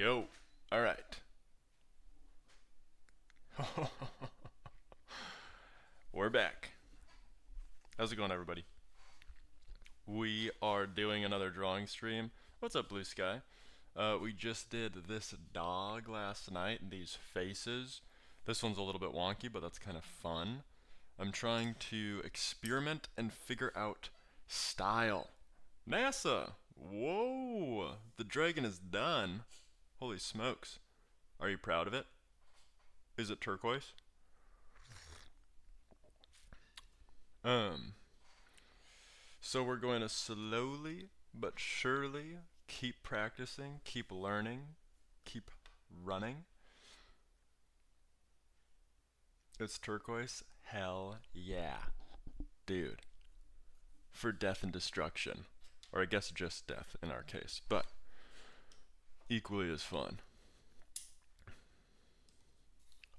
Yo. All right. We're back. How's it going, everybody? We are doing another drawing stream. What's up, Blue Sky? We just did this dog last night and these faces. This one's a little bit wonky, but that's kind of fun. I'm trying to experiment and figure out style. NASA! Whoa! The dragon is done. Holy smokes. Are you proud of it? Is it turquoise? Um, so we're going to slowly but surely keep practicing, keep learning, keep running. It's turquoise? Hell yeah. Dude. For death and destruction. Or I guess just death in our case, but equally as fun.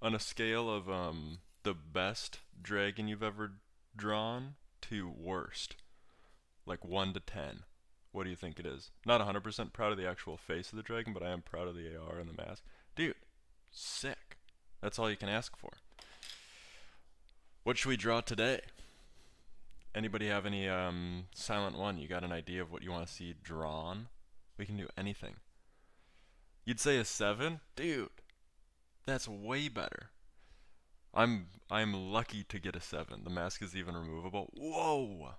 On a scale of the best dragon you've ever drawn to worst, like 1 to 10, what do you think it is? Not 100% proud of the actual face of the dragon, but I am proud of the AR and the mask. Dude, sick. That's all you can ask for. What should we draw today? Anybody have any Silent One? You got an idea of what you want to see drawn? We can do anything. You'd say a 7? Dude, that's way better. I'm lucky to get a 7. The mask is even removable. Whoa!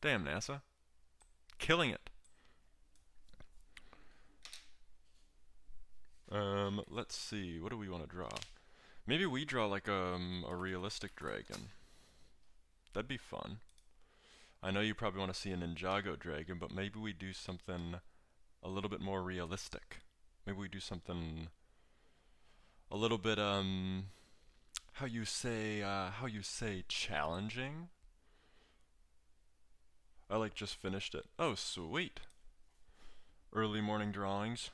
Damn, NASA. Killing it. Let's see. What do we want to draw? Maybe we draw like a realistic dragon. That'd be fun. I know you probably want to see a Ninjago dragon, but maybe we do something a little bit more realistic. Maybe we do something a little bit how you say challenging. I like just finished it. Oh, sweet. Early morning drawings.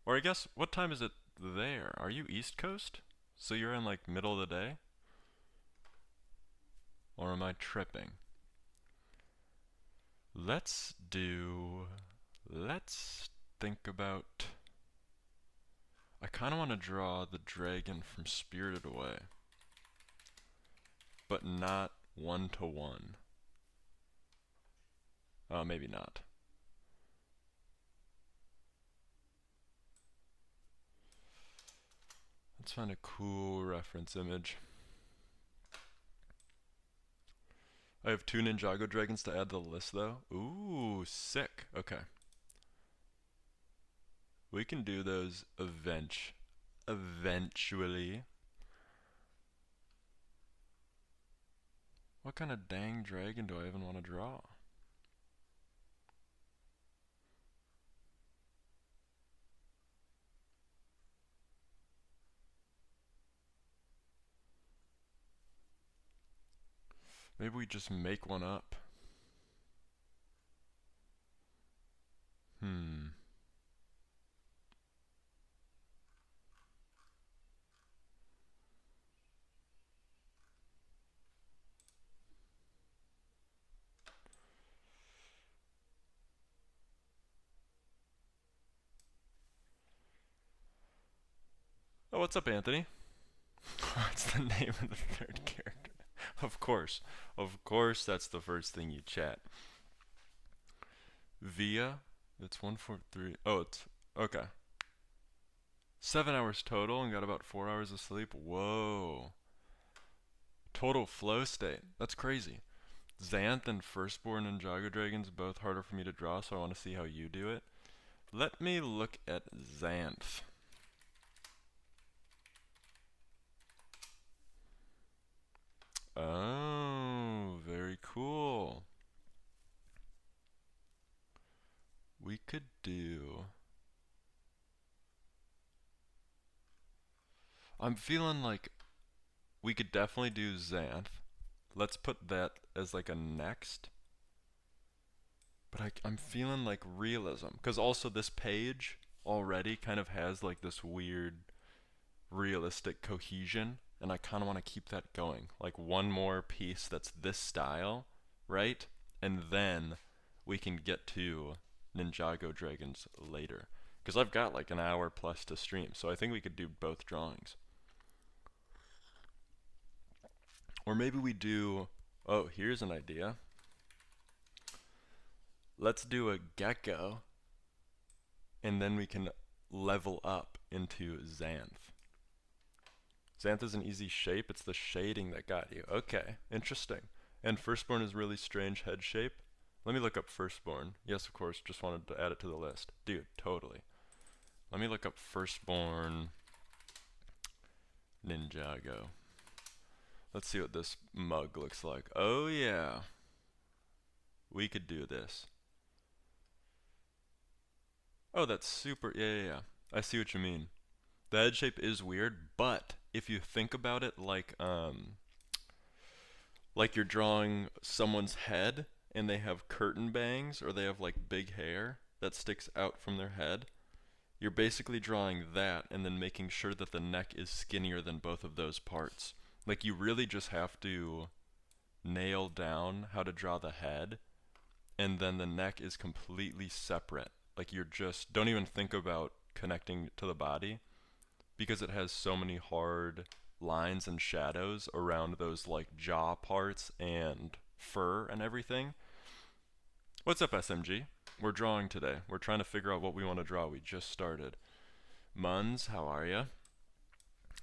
Or I guess, what time is it there? Are you East Coast? So you're in like middle of the day? Or am I tripping? Let's think about, I kind of want to draw the dragon from Spirited Away, but not 1-to-1. Maybe not. Let's find a cool reference image. I have 2 Ninjago dragons to add to the list though. Ooh, sick. Okay. We can do those eventually. What kind of dang dragon do I even want to draw? Maybe we just make one up. Oh, what's up, Anthony? What's the name of the third character? Of course. Of course that's the first thing you chat. Via? It's 143. Oh, it's... Okay. 7 hours total and got about 4 hours of sleep. Whoa. Total flow state. That's crazy. Xanth and Firstborn Ninjago Dragons both harder for me to draw, so I want to see how you do it. Let me look at Xanth. Oh, very cool. We could do... I'm feeling like we could definitely do Xanth. Let's put that as like a next. But I'm feeling like realism. Because also this page already kind of has like this weird realistic cohesion. And I kind of want to keep that going. Like one more piece that's this style, right? And then we can get to Ninjago Dragons later. Because I've got like an hour plus to stream, so I think we could do both drawings. Or maybe we do, oh, here's an idea. Let's do a gecko, and then we can level up into Xanth. Xanth is an easy shape, it's the shading that got you. Okay, interesting. And Firstborn is really strange head shape. Let me look up Firstborn. Yes, of course, just wanted to add it to the list. Dude, totally. Let me look up Firstborn Ninjago. Let's see what this mug looks like. Oh yeah. We could do this. Oh, that's super, yeah. I see what you mean. The head shape is weird, but if you think about it like you're drawing someone's head and they have curtain bangs or they have like big hair that sticks out from their head, you're basically drawing that and then making sure that the neck is skinnier than both of those parts. Like you really just have to nail down how to draw the head, and then the neck is completely separate. Like you're just, don't even think about connecting to the body because it has so many hard lines and shadows around those like jaw parts and fur and everything. What's up, SMG? We're drawing today. We're trying to figure out what we want to draw. We just started. Muns, how are ya?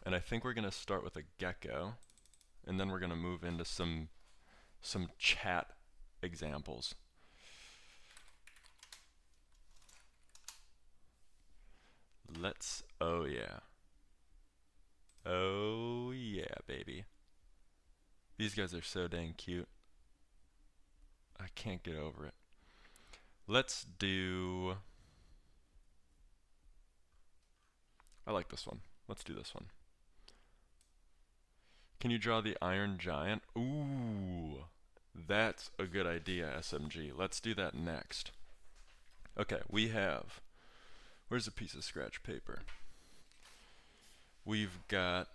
And I think we're going to start with a gecko, and then we're going to move into some chat examples. Let's, oh yeah. Oh yeah, baby. These guys are so dang cute. I can't get over it. Let's do, I like this one. Let's do this one. Can you draw the Iron Giant? Ooh, that's a good idea, SMG. Let's do that next. Okay, we have, where's a piece of scratch paper? We've got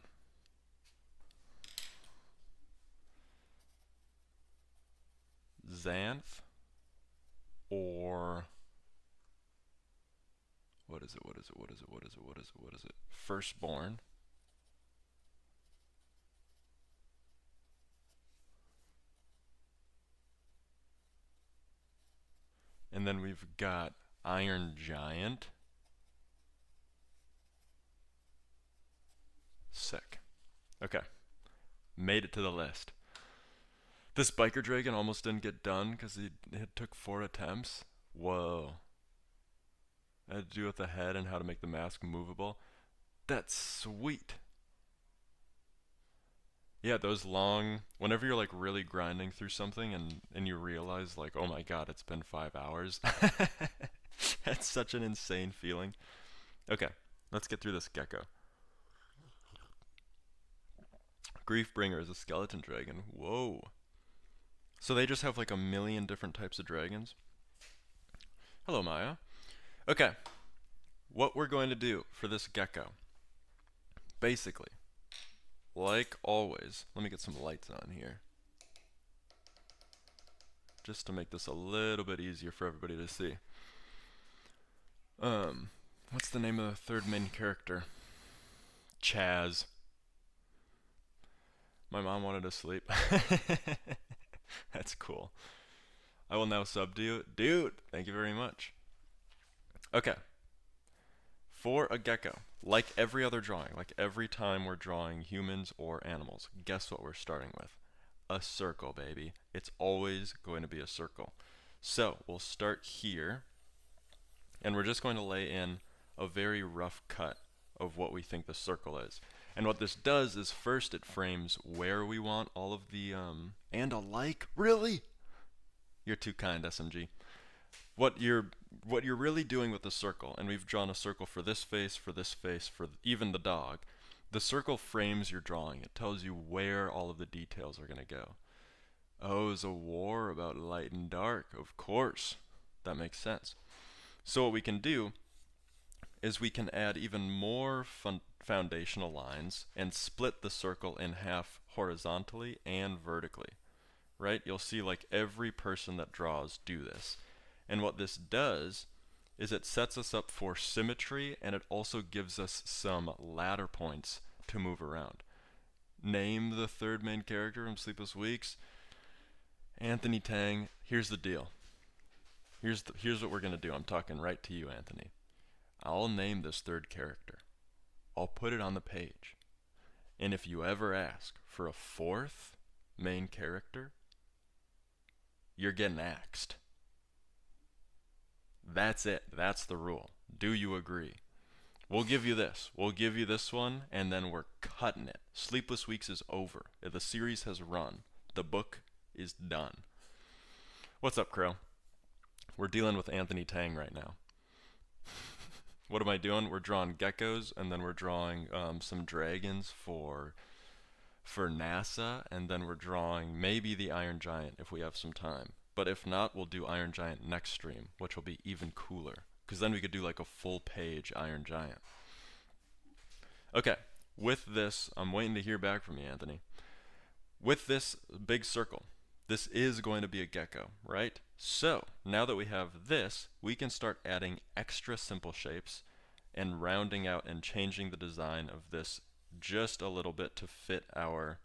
Xanth, or what is it? Firstborn. And then we've got Iron Giant. Sick. Okay. Made it to the list. This biker dragon almost didn't get done because it took 4 attempts. Whoa. I had to do with the head and how to make the mask movable. That's sweet. Yeah, those long, whenever you're like really grinding through something and you realize like, oh my god, it's been 5 hours. That's such an insane feeling. Okay, let's get through this gecko. Griefbringer is a skeleton dragon. Whoa. So they just have like a million different types of dragons. Hello, Maya. Okay, what we're going to do for this gecko, basically, like always, let me get some lights on here, just to make this a little bit easier for everybody to see. What's the name of the third main character? Chaz. My mom wanted to sleep. That's cool. I will now sub to you. Dude, thank you very much. Okay. For a gecko, like every other drawing, like every time we're drawing humans or animals, guess what we're starting with? A circle, baby. It's always going to be a circle. So we'll start here, and we're just going to lay in a very rough cut of what we think the circle is. And what this does is first it frames where we want all of the, and a like? Really? You're too kind, SMG. What you're really doing with the circle, and we've drawn a circle for this face, for even the dog. The circle frames your drawing. It tells you where all of the details are going to go. Oh, it's a war about light and dark. Of course. That makes sense. So what we can do is we can add even more foundational lines and split the circle in half horizontally and vertically. Right? You'll see like every person that draws do this. And what this does is it sets us up for symmetry, and it also gives us some ladder points to move around. Name the third main character from Sleepless Weeks. Anthony Tang. Here's the deal. Here's what we're going to do. I'm talking right to you, Anthony. I'll name this third character. I'll put it on the page. And if you ever ask for a fourth main character, you're getting axed. That's it. That's the rule. Do you agree? We'll give you this. We'll give you this one, and then we're cutting it. Sleepless Weeks is over. The series has run. The book is done. What's up, Crow? We're dealing with Anthony Tang right now. What am I doing? We're drawing geckos, and then we're drawing some dragons for NASA, and then we're drawing maybe the Iron Giant if we have some time. But if not, we'll do Iron Giant next stream, which will be even cooler, because then we could do like a full page Iron Giant. Okay, with this, I'm waiting to hear back from you, Anthony. With this big circle, this is going to be a gecko, right? So, now that we have this, we can start adding extra simple shapes and rounding out and changing the design of this just a little bit to fit our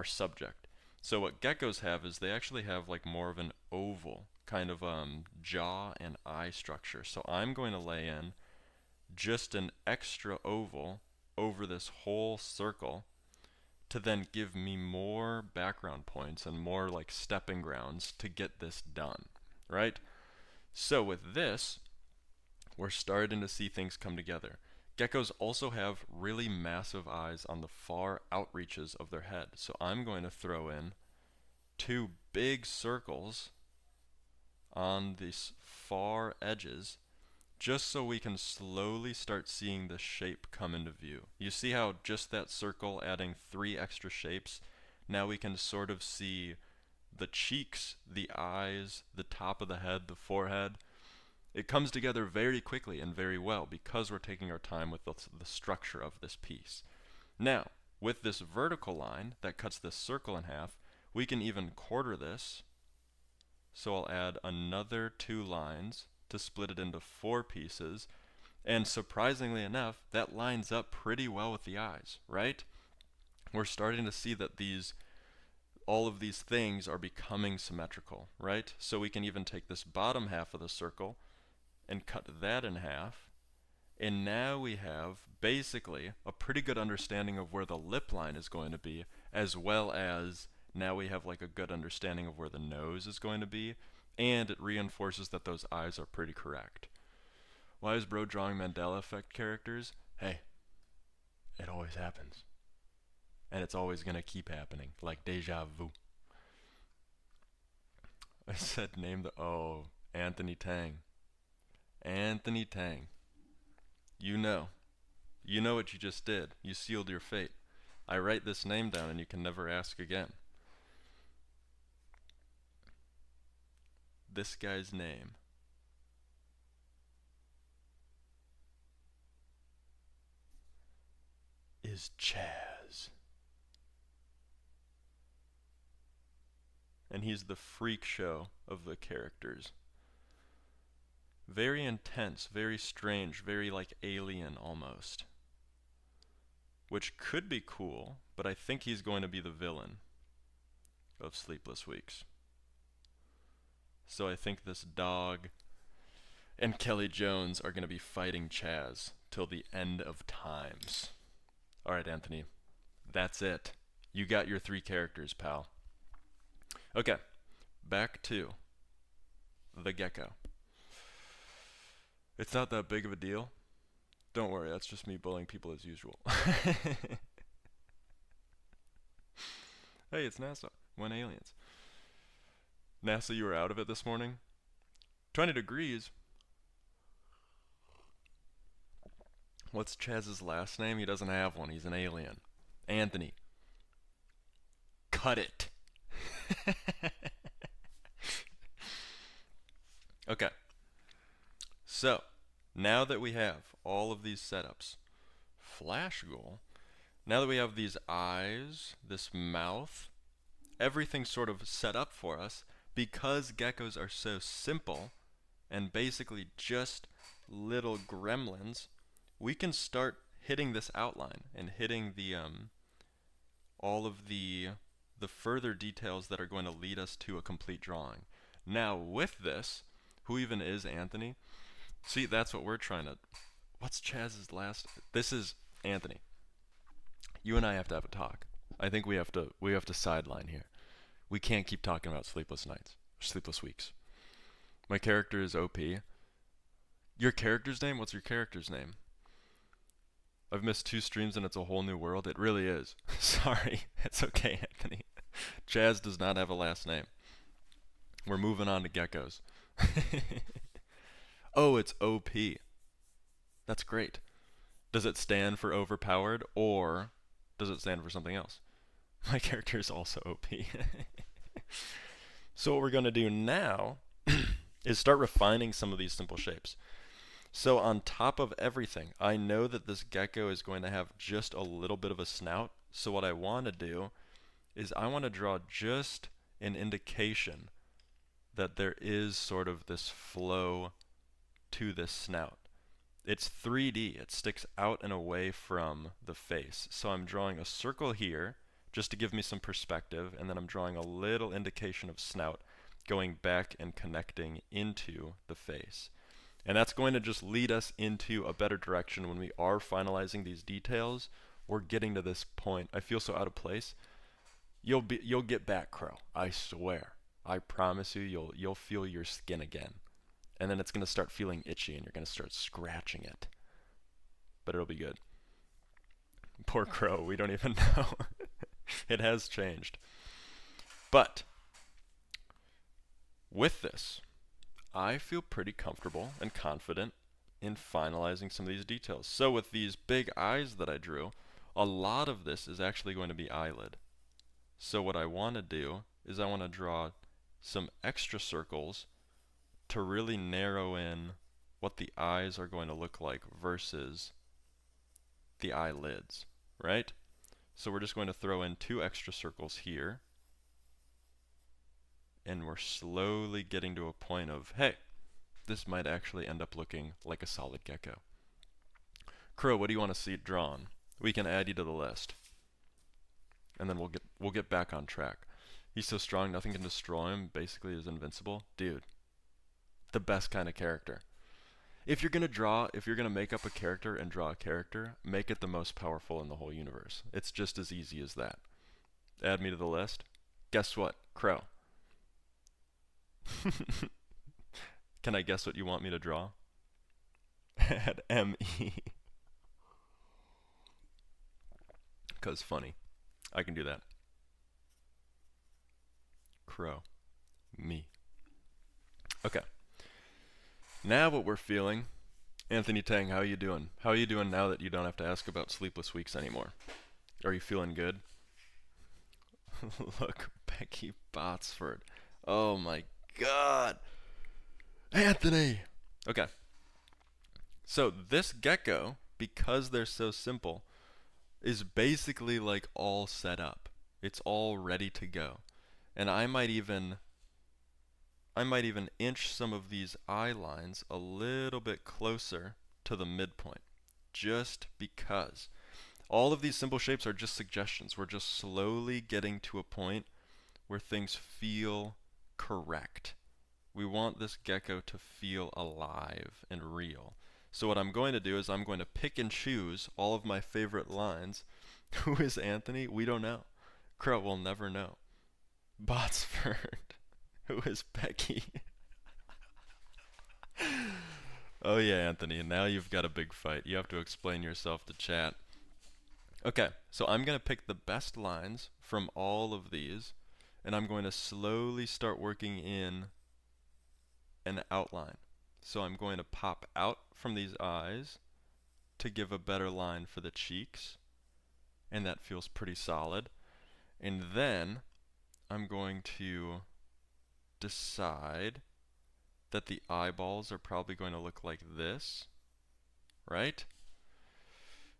subject. So what geckos have is they actually have like more of an oval kind of jaw and eye structure. So I'm going to lay in just an extra oval over this whole circle to then give me more background points and more like stepping grounds to get this done, right? So with this, we're starting to see things come together. Geckos also have really massive eyes on the far outreaches of their head. So I'm going to throw in two big circles on these far edges just so we can slowly start seeing the shape come into view. You see how just that circle adding 3 extra shapes, now we can sort of see the cheeks, the eyes, the top of the head, the forehead. It comes together very quickly and very well because we're taking our time with the structure of this piece. Now, with this vertical line that cuts this circle in half, we can even quarter this. So I'll add another 2 lines to split it into 4 pieces. And surprisingly enough, that lines up pretty well with the eyes, right? We're starting to see that all of these things are becoming symmetrical, right? So we can even take this bottom half of the circle and cut that in half. And now we have basically a pretty good understanding of where the lip line is going to be, as well as now we have like a good understanding of where the nose is going to be, and it reinforces that those eyes are pretty correct. Why is bro drawing Mandela effect characters? Hey, it always happens. And it's always going to keep happening, like deja vu. I said name the... Oh, Anthony Tang. Anthony Tang. You know. You know what you just did. You sealed your fate. I write this name down and you can never ask again. This guy's name is Chaz. And he's the freak show of the characters. Very intense, very strange, very like alien almost. Which could be cool, but I think he's going to be the villain of Sleepless Weeks. So I think this dog and Kelly Jones are going to be fighting Chaz till the end of times. Alright, Anthony. That's it. You got your 3 characters, pal. Okay. Back to the gecko. It's not that big of a deal. Don't worry, that's just me bullying people as usual. Hey, it's NASA. When aliens. NASA, you were out of it this morning? 20 degrees? What's Chaz's last name? He doesn't have one. He's an alien. Anthony. Cut it. Okay. So, now that we have all of these setups, Flash Goal, now that we have these eyes, this mouth, everything sort of set up for us, because geckos are so simple, and basically just little gremlins, we can start hitting this outline and hitting the all of the further details that are going to lead us to a complete drawing. Now with this, who even is Anthony? See, that's what we're trying to. What's Chaz's last? This is Anthony. You and I have to have a talk. I think we have to sideline here. We can't keep talking about sleepless nights, sleepless weeks. My character is OP. Your character's name? What's your character's name? I've missed 2 streams and it's a whole new world. It really is. Sorry. It's okay, Anthony. Chaz does not have a last name. We're moving on to geckos. Oh, it's OP. That's great. Does it stand for overpowered or does it stand for something else? My character is also OP. So what we're going to do now is start refining some of these simple shapes. So on top of everything, I know that this gecko is going to have just a little bit of a snout. So what I want to do is I want to draw just an indication that there is sort of this flow to this snout. It's 3D. It sticks out and away from the face. So I'm drawing a circle here just to give me some perspective, and then I'm drawing a little indication of snout going back and connecting into the face. And that's going to just lead us into a better direction when we are finalizing these details. We're getting to this point. I feel so out of place. You'll get back, Crow. I swear. I promise you, you'll feel your skin again. And then it's going to start feeling itchy and you're going to start scratching it. But it'll be good. Poor Crow, we don't even know. It has changed. But with this, I feel pretty comfortable and confident in finalizing some of these details. So with these big eyes that I drew, a lot of this is actually going to be eyelid. So what I want to do is I want to draw some extra circles to really narrow in what the eyes are going to look like versus the eyelids, right? So we're just going to throw in 2 extra circles here. And we're slowly getting to a point of, hey, this might actually end up looking like a solid gecko. Crow, what do you want to see drawn? We can add you to the list. And then we'll get back on track. He's so strong, nothing can destroy him, basically is invincible. Dude, the best kind of character. If you're gonna make up a character and draw a character, make it the most powerful in the whole universe. It's just as easy as that. Add me to the list. Guess what? Crow. Can I guess what you want me to draw? Add ME. Because funny. I can do that. Crow. Me. Okay. Now what we're feeling. Anthony Tang, how are you doing? How are you doing now that you don't have to ask about sleepless weeks anymore? Are you feeling good? Look, Becky Botsford. Oh my God. Anthony! Okay. So this gecko, because they're so simple, is basically like all set up. It's all ready to go. And I might even inch some of these eye lines a little bit closer to the midpoint, just because. All of these simple shapes are just suggestions. We're just slowly getting to a point where things feel correct. We want this gecko to feel alive and real. So what I'm going to do is I'm going to pick and choose all of my favorite lines. Who is Anthony? We don't know. Crow will never know. Botsford. Who is Becky? Oh yeah, Anthony, now you've got a big fight. You have to explain yourself to chat. Okay, so I'm going to pick the best lines from all of these, and I'm going to slowly start working in an outline. So I'm going to pop out from these eyes to give a better line for the cheeks, and that feels pretty solid. And then I'm going to decide that the eyeballs are probably going to look like this, right?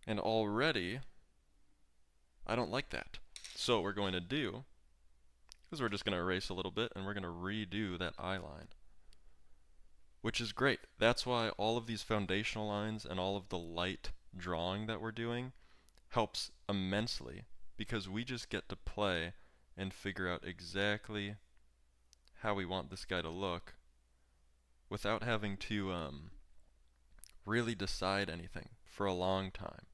And already, I don't like that. So what we're going to do is we're just going to erase a little bit and we're going to redo that eye line, which is great. That's why all of these foundational lines and all of the light drawing that we're doing helps immensely, because we just get to play and figure out exactly how we want this guy to look without having to really decide anything for a long time.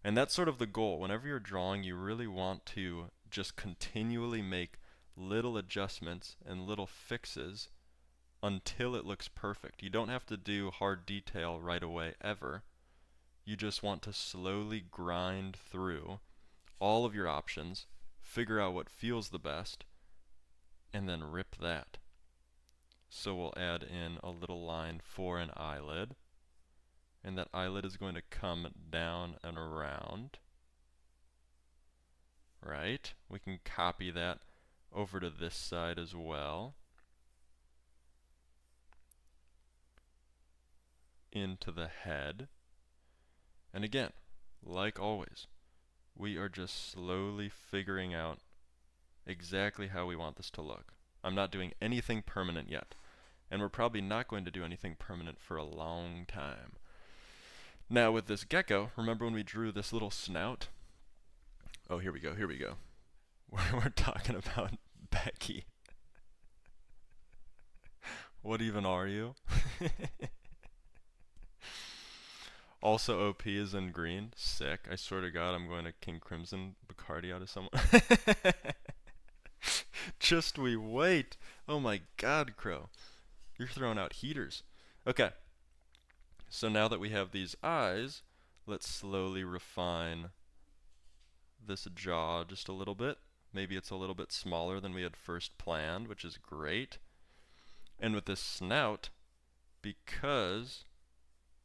And that's sort of the goal. Whenever you're drawing, you really want to just continually make little adjustments and little fixes until it looks perfect. You don't have to do hard detail right away ever. You just want to slowly grind through all of your options, figure out what feels the best, and then rip that. So we'll add in a little line for an eyelid, and that eyelid is going to come down and around. Right? We can copy that over to this side as well. Into the head. And again, like always, we are just slowly figuring out exactly how we want this to look. I'm not doing anything permanent yet, and we're probably not going to do anything permanent for a long time. Now with this gecko, remember when we drew this little snout? Oh, here we go. We're talking about Becky. What even are you? Also, OP is in green. Sick. I swear to God, I'm going to King Crimson Bacardi out of someone. Just we wait. Oh my God, Crow. You're throwing out heaters. Okay. So now that we have these eyes, let's slowly refine this jaw just a little bit. Maybe it's a little bit smaller than we had first planned, which is great. And with this snout, because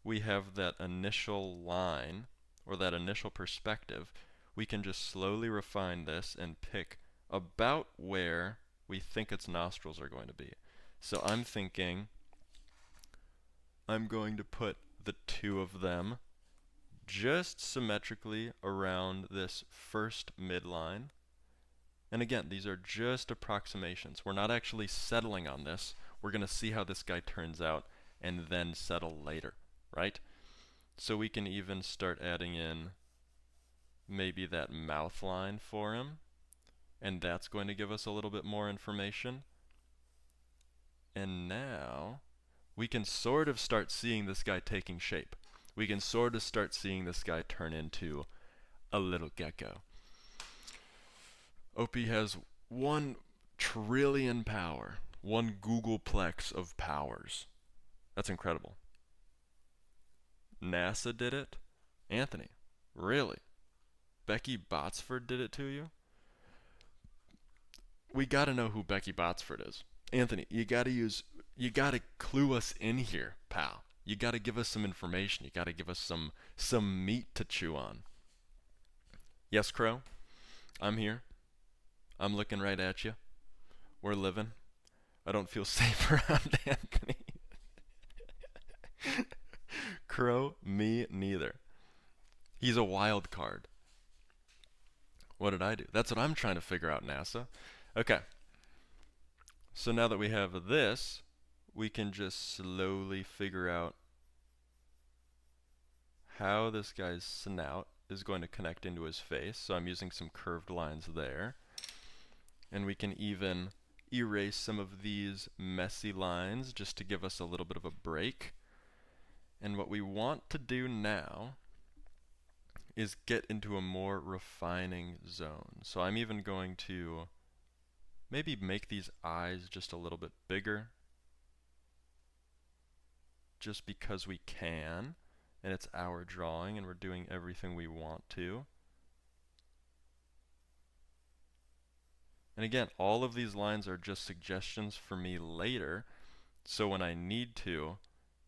we have that initial line, or that initial perspective, we can just slowly refine this and pick about where we think its nostrils are going to be. So I'm thinking I'm going to put the two of them just symmetrically around this first midline. And again, these are just approximations. We're not actually settling on this. We're going to see how this guy turns out and then settle later, right? So we can even start adding in maybe that mouth line for him, and that's going to give us a little bit more information. And now we can sort of start seeing this guy taking shape. We can sort of start seeing this guy turn into a little gecko. OP has 1 trillion power, 1 Googleplex of powers. That's incredible. NASA did it? Anthony, really? Becky Botsford did it to you? We gotta know who Becky Botsford is. Anthony, you gotta clue us in here, pal. You gotta give us some information. You gotta give us some meat to chew on. Yes, Crow? I'm here. I'm looking right at you. We're living. I don't feel safe around Anthony. Crow, me neither. He's a wild card. What did I do? That's what I'm trying to figure out, NASA. Okay. So now that we have this, we can just slowly figure out how this guy's snout is going to connect into his face. So I'm using some curved lines there. And we can even erase some of these messy lines just to give us a little bit of a break. And what we want to do now is get into a more refining zone. So I'm even going to maybe make these eyes just a little bit bigger, just because we can, and it's our drawing and we're doing everything we want to. And again, all of these lines are just suggestions for me later, so when I need to,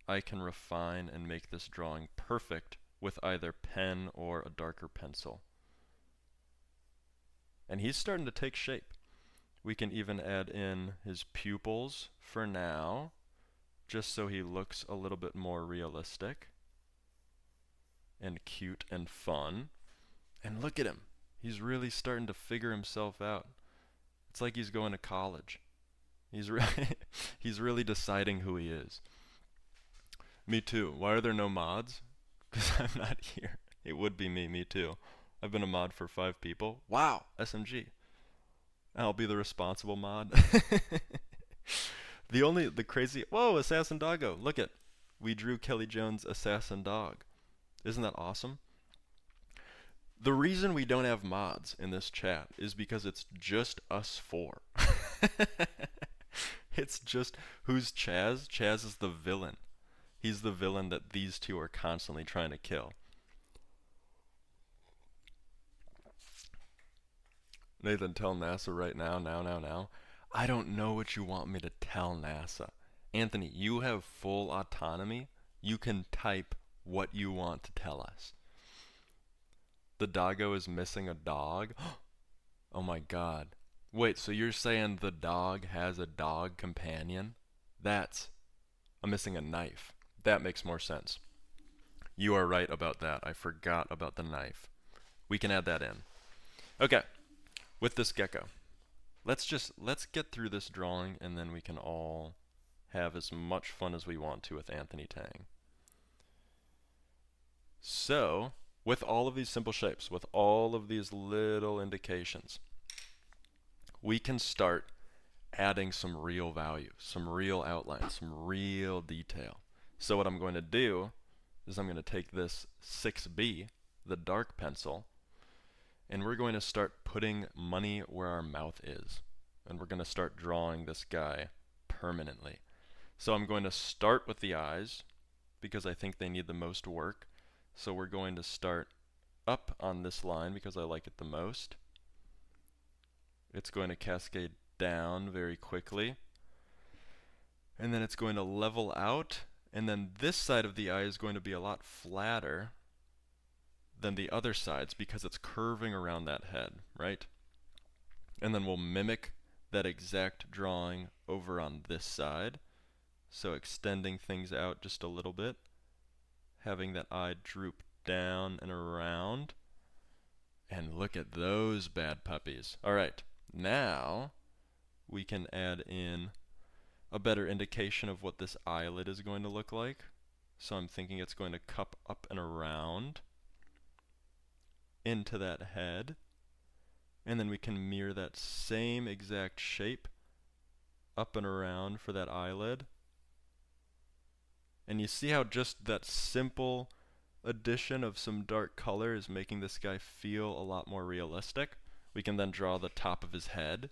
I can refine and make this drawing perfect with either pen or a darker pencil. And he's starting to take shape. We can even add in his pupils for now, just so he looks a little bit more realistic and cute and fun. And look at him. He's really starting to figure himself out. It's like he's going to college. He's really deciding who he is. Me too. Why are there no mods? Because I'm not here. It would be me too. I've been a mod for 5 people. Wow, SMG. I'll be the responsible mod. The crazy, whoa, Assassin Doggo. Look it. We drew Kelly Jones' Assassin Dog. Isn't that awesome? The reason we don't have mods in this chat is because it's just us four. It's just, who's Chaz? Chaz is the villain. He's the villain that these two are constantly trying to kill. Nathan, tell NASA right now, now. I don't know what you want me to tell NASA. Anthony, you have full autonomy. You can type what you want to tell us. The doggo is missing a dog? Oh my god. Wait, so you're saying the dog has a dog companion? I'm missing a knife. That makes more sense. You are right about that. I forgot about the knife. We can add that in. Okay. With this gecko. Let's get through this drawing and then we can all have as much fun as we want to with Anthony Tang. So, with all of these simple shapes, with all of these little indications, we can start adding some real value, some real outline, some real detail. So what I'm going to do is I'm going to take this 6B, the dark pencil, and we're going to start putting money where our mouth is. And we're going to start drawing this guy permanently. So I'm going to start with the eyes because I think they need the most work. So we're going to start up on this line because I like it the most. It's going to cascade down very quickly. And then it's going to level out. And then this side of the eye is going to be a lot flatter than the other sides because it's curving around that head, right? And then we'll mimic that exact drawing over on this side. So extending things out just a little bit, having that eye droop down and around. And look at those bad puppies. All right, now we can add in a better indication of what this eyelid is going to look like. So I'm thinking it's going to cup up and around into that head, and then we can mirror that same exact shape up and around for that eyelid. And you see how just that simple addition of some dark color is making this guy feel a lot more realistic. We can then draw the top of his head.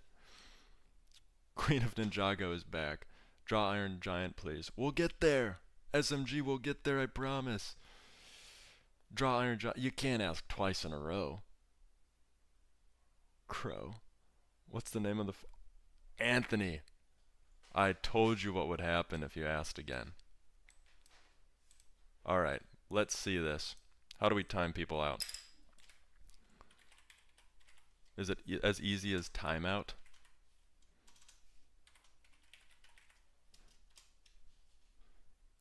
Queen of Ninjago is back. Draw Iron Giant, please. We'll get there. SMG will get there, I promise. Draw Iron Giant. You can't ask twice in a row. Crow. What's the name of the... Anthony. I told you what would happen if you asked again. Alright, let's see this. How do we time people out? Is it as easy as timeout?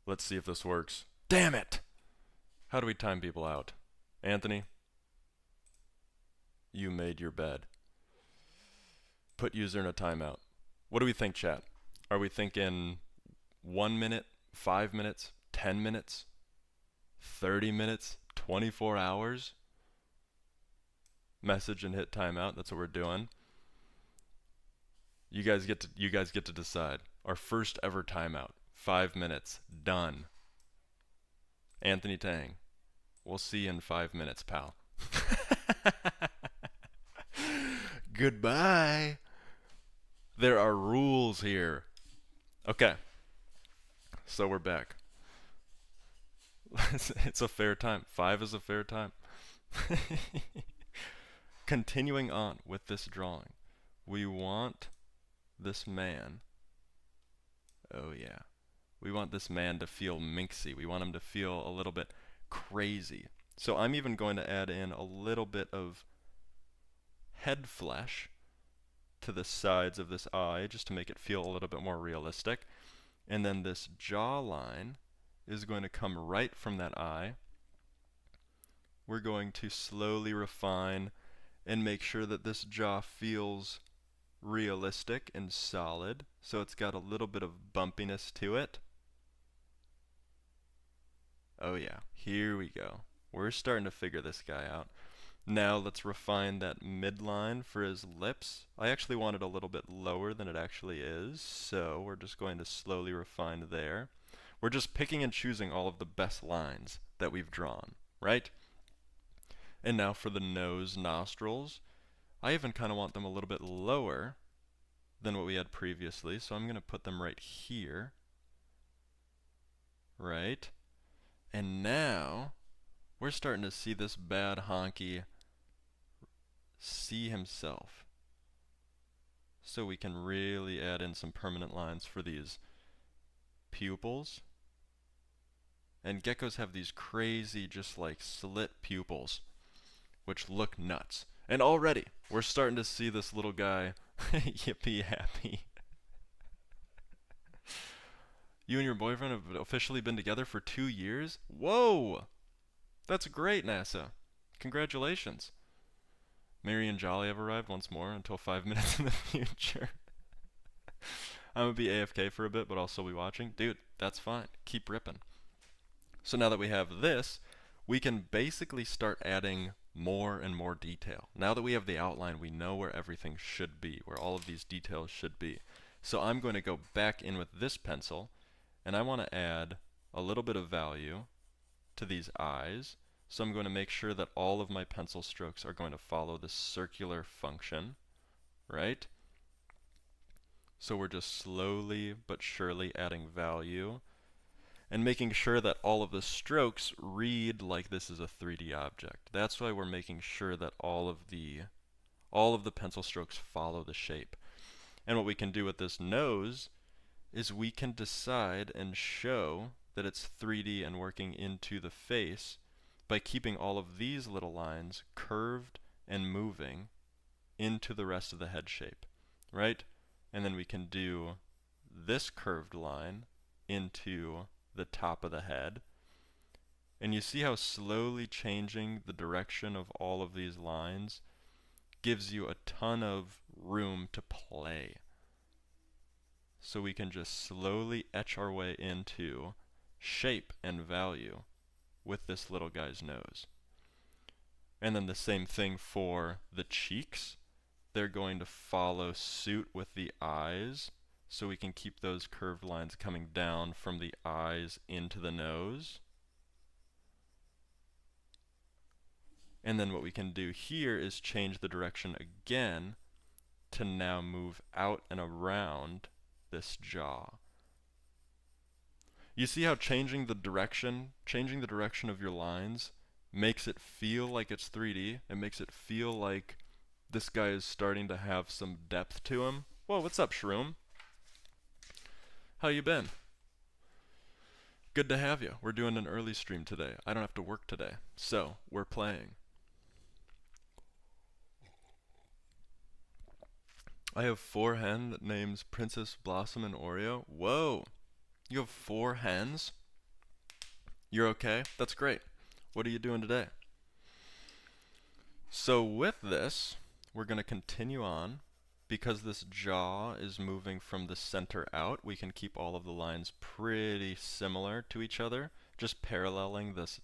Let's see if this works. Damn it! How do we time people out? Anthony? You made your bed. Put user in a timeout. What do we think, chat? Are we thinking 1 minute, 5 minutes, 10 minutes, 30 minutes, 24 hours? Message and hit timeout. That's what we're doing. You guys get to decide. Our first ever timeout. 5 minutes. Done. Anthony Tang. We'll see you in 5 minutes, pal. Goodbye. There are rules here. Okay. So we're back. It's a fair time. 5 is a fair time. Continuing on with this drawing. We want this man. Oh yeah. We want this man to feel minxy. We want him to feel a little bit crazy. So I'm even going to add in a little bit of head flesh to the sides of this eye just to make it feel a little bit more realistic. And then this jawline is going to come right from that eye. We're going to slowly refine and make sure that this jaw feels realistic and solid. So it's got a little bit of bumpiness to it. Oh yeah, here we go. We're starting to figure this guy out. Now let's refine that midline for his lips. I actually want it a little bit lower than it actually is, so we're just going to slowly refine there. We're just picking and choosing all of the best lines that we've drawn, right? And now for the nose, nostrils, I even kind of want them a little bit lower than what we had previously, so I'm going to put them right here, right? And now we're starting to see this bad honky see himself. So we can really add in some permanent lines for these pupils. And geckos have these crazy, just like slit pupils, which look nuts. And already, we're starting to see this little guy yippee happy. You and your boyfriend have officially been together for 2 years? Whoa! That's great, NASA. Congratulations. Mary and Jolly have arrived once more until 5 minutes in the future. I'm gonna be AFK for a bit, but I'll still be watching. Dude, that's fine. Keep ripping. So now that we have this, we can basically start adding more and more detail. Now that we have the outline, we know where everything should be, where all of these details should be. So I'm going to go back in with this pencil, and I want to add a little bit of value to these eyes. So I'm going to make sure that all of my pencil strokes are going to follow this circular function, right? So we're just slowly but surely adding value and making sure that all of the strokes read like this is a 3D object. That's why we're making sure that all of the pencil strokes follow the shape. And what we can do with this nose is we can decide and show that it's 3D and working into the face by keeping all of these little lines curved and moving into the rest of the head shape, right? And then we can do this curved line into the top of the head. And you see how slowly changing the direction of all of these lines gives you a ton of room to play. So we can just slowly etch our way into shape and value with this little guy's nose. And then the same thing for the cheeks. They're going to follow suit with the eyes, so we can keep those curved lines coming down from the eyes into the nose. And then what we can do here is change the direction again to now move out and around this jaw. You see how changing the direction of your lines makes it feel like it's 3D. It makes it feel like this guy is starting to have some depth to him. Whoa, what's up, Shroom? How you been? Good to have you. We're doing an early stream today. I don't have to work today, so we're playing. I have 4 hens that names Princess Blossom and Oreo. Whoa! You have 4 hens? You're okay? That's great. What are you doing today? So with this, we're going to continue on. Because this jaw is moving from the center out, we can keep all of the lines pretty similar to each other, just paralleling this.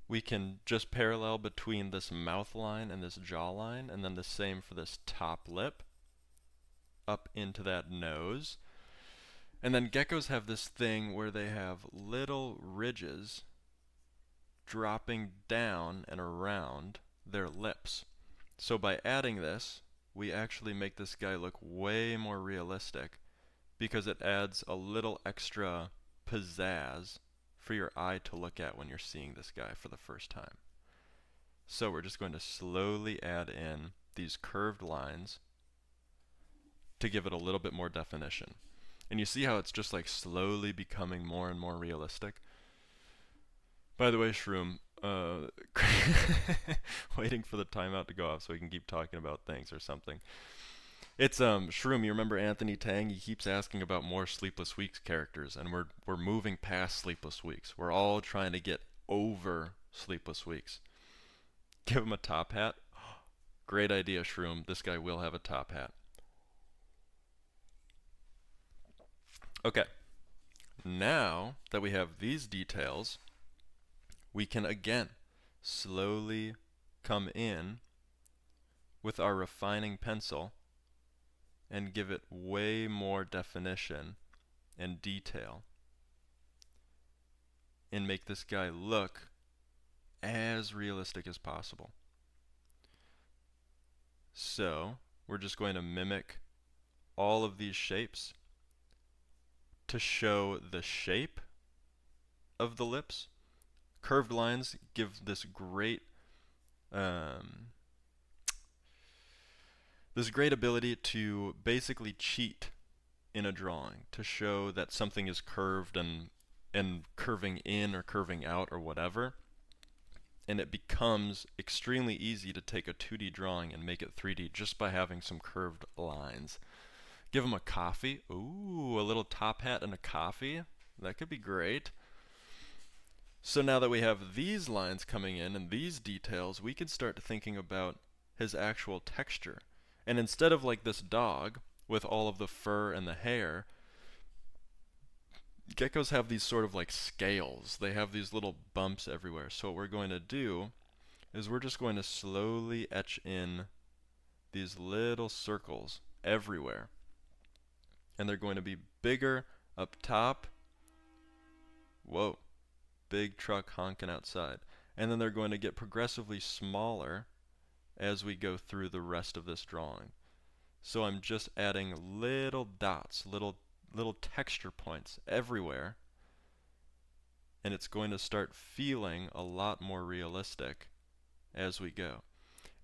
We can just parallel between this mouth line and this jaw line, and then the same for this top lip up into that nose. And then geckos have this thing where they have little ridges dropping down and around their lips. So by adding this, we actually make this guy look way more realistic because it adds a little extra pizzazz for your eye to look at when you're seeing this guy for the first time. So we're just going to slowly add in these curved lines to give it a little bit more definition. And you see how it's just like slowly becoming more and more realistic? By the way, Shroom, waiting for the timeout to go off so we can keep talking about things or something. It's Shroom, you remember Anthony Tang? He keeps asking about more Sleepless Weeks characters, and we're moving past Sleepless Weeks. We're all trying to get over Sleepless Weeks. Give him a top hat. Great idea, Shroom. This guy will have a top hat. Okay. Now that we have these details, we can again slowly come in with our refining pencil and give it way more definition and detail and make this guy look as realistic as possible. So we're just going to mimic all of these shapes to show the shape of the lips. Curved lines give this great ability to basically cheat in a drawing, to show that something is curved and curving in or curving out or whatever. And it becomes extremely easy to take a 2D drawing and make it 3D just by having some curved lines. Give them a coffee. Ooh, a little top hat and a coffee. That could be great. So now that we have these lines coming in and these details, we can start thinking about his actual texture. And instead of like this dog with all of the fur and the hair, geckos have these sort of like scales. They have these little bumps everywhere. So what we're going to do is we're just going to slowly etch in these little circles everywhere. And they're going to be bigger up top. Whoa, big truck honking outside. And then they're going to get progressively smaller as we go through the rest of this drawing. So I'm just adding little dots, little texture points everywhere, and it's going to start feeling a lot more realistic as we go.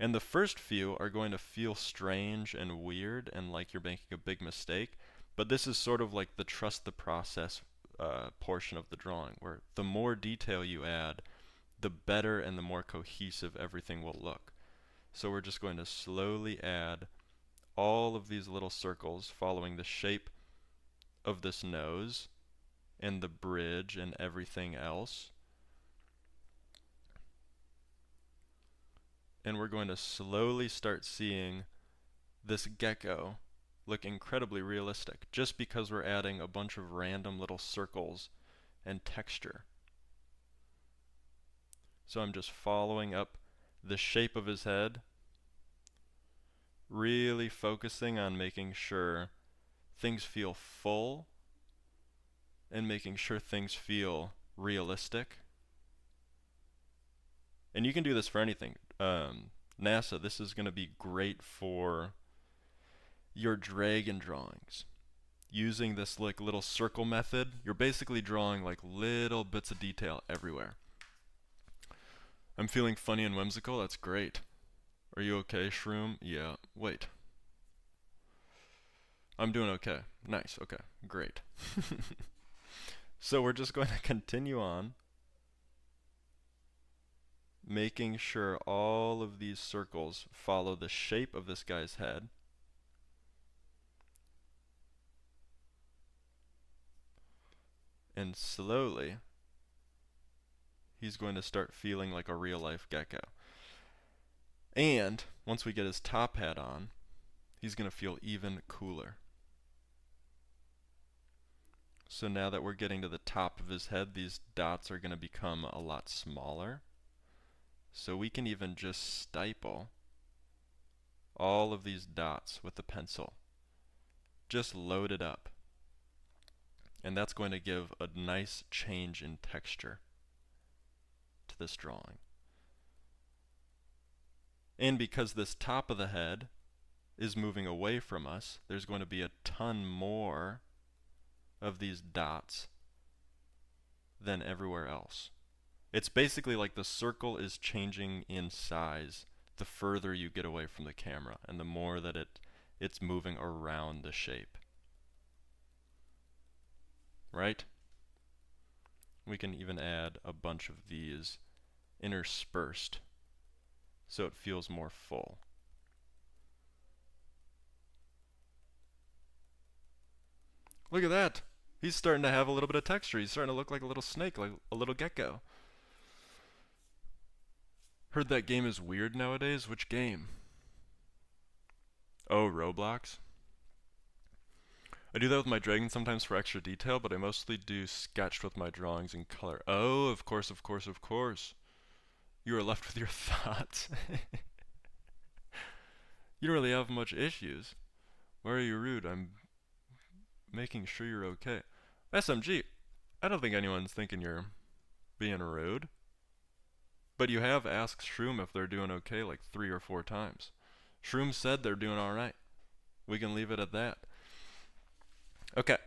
And the first few are going to feel strange and weird and like you're making a big mistake, but this is sort of like the trust the process portion of the drawing, where the more detail you add, the better and the more cohesive everything will look. So we're just going to slowly add all of these little circles following the shape of this nose and the bridge and everything else. And we're going to slowly start seeing this gecko look incredibly realistic just because we're adding a bunch of random little circles and texture. So I'm just following up the shape of his head, really focusing on making sure things feel full and making sure things feel realistic. And you can do this for anything. NASA, this is going to be great for your dragon drawings. Using this like little circle method, you're basically drawing like little bits of detail everywhere. I'm feeling funny and whimsical. That's great. Are you okay, Shroom? Yeah. Wait. I'm doing okay. Nice. Okay. Great. So we're just going to continue on, making sure all of these circles follow the shape of this guy's head. And slowly, he's going to start feeling like a real life gecko. And once we get his top hat on, he's going to feel even cooler. So now that we're getting to the top of his head, these dots are going to become a lot smaller. So we can even just stipple all of these dots with the pencil. Just load it up. And that's going to give a nice change in texture to this drawing. And because this top of the head is moving away from us, there's going to be a ton more of these dots than everywhere else. It's basically like the circle is changing in size the further you get away from the camera and the more that it's moving around the shape. Right? We can even add a bunch of these interspersed so it feels more full. Look at that! He's starting to have a little bit of texture. He's starting to look like a little snake, like a little gecko. Heard that game is weird nowadays? Which game? Oh, Roblox? I do that with my dragon sometimes for extra detail, but I mostly do sketch with my drawings in color. Oh, of course, of course, of course. You are left with your thoughts. You don't really have much issues. Why are you rude? I'm making sure you're okay. SMG, I don't think anyone's thinking you're being rude. But you have asked Shroom if they're doing okay like 3 or 4 times. Shroom said they're doing alright. We can leave it at that. Okay,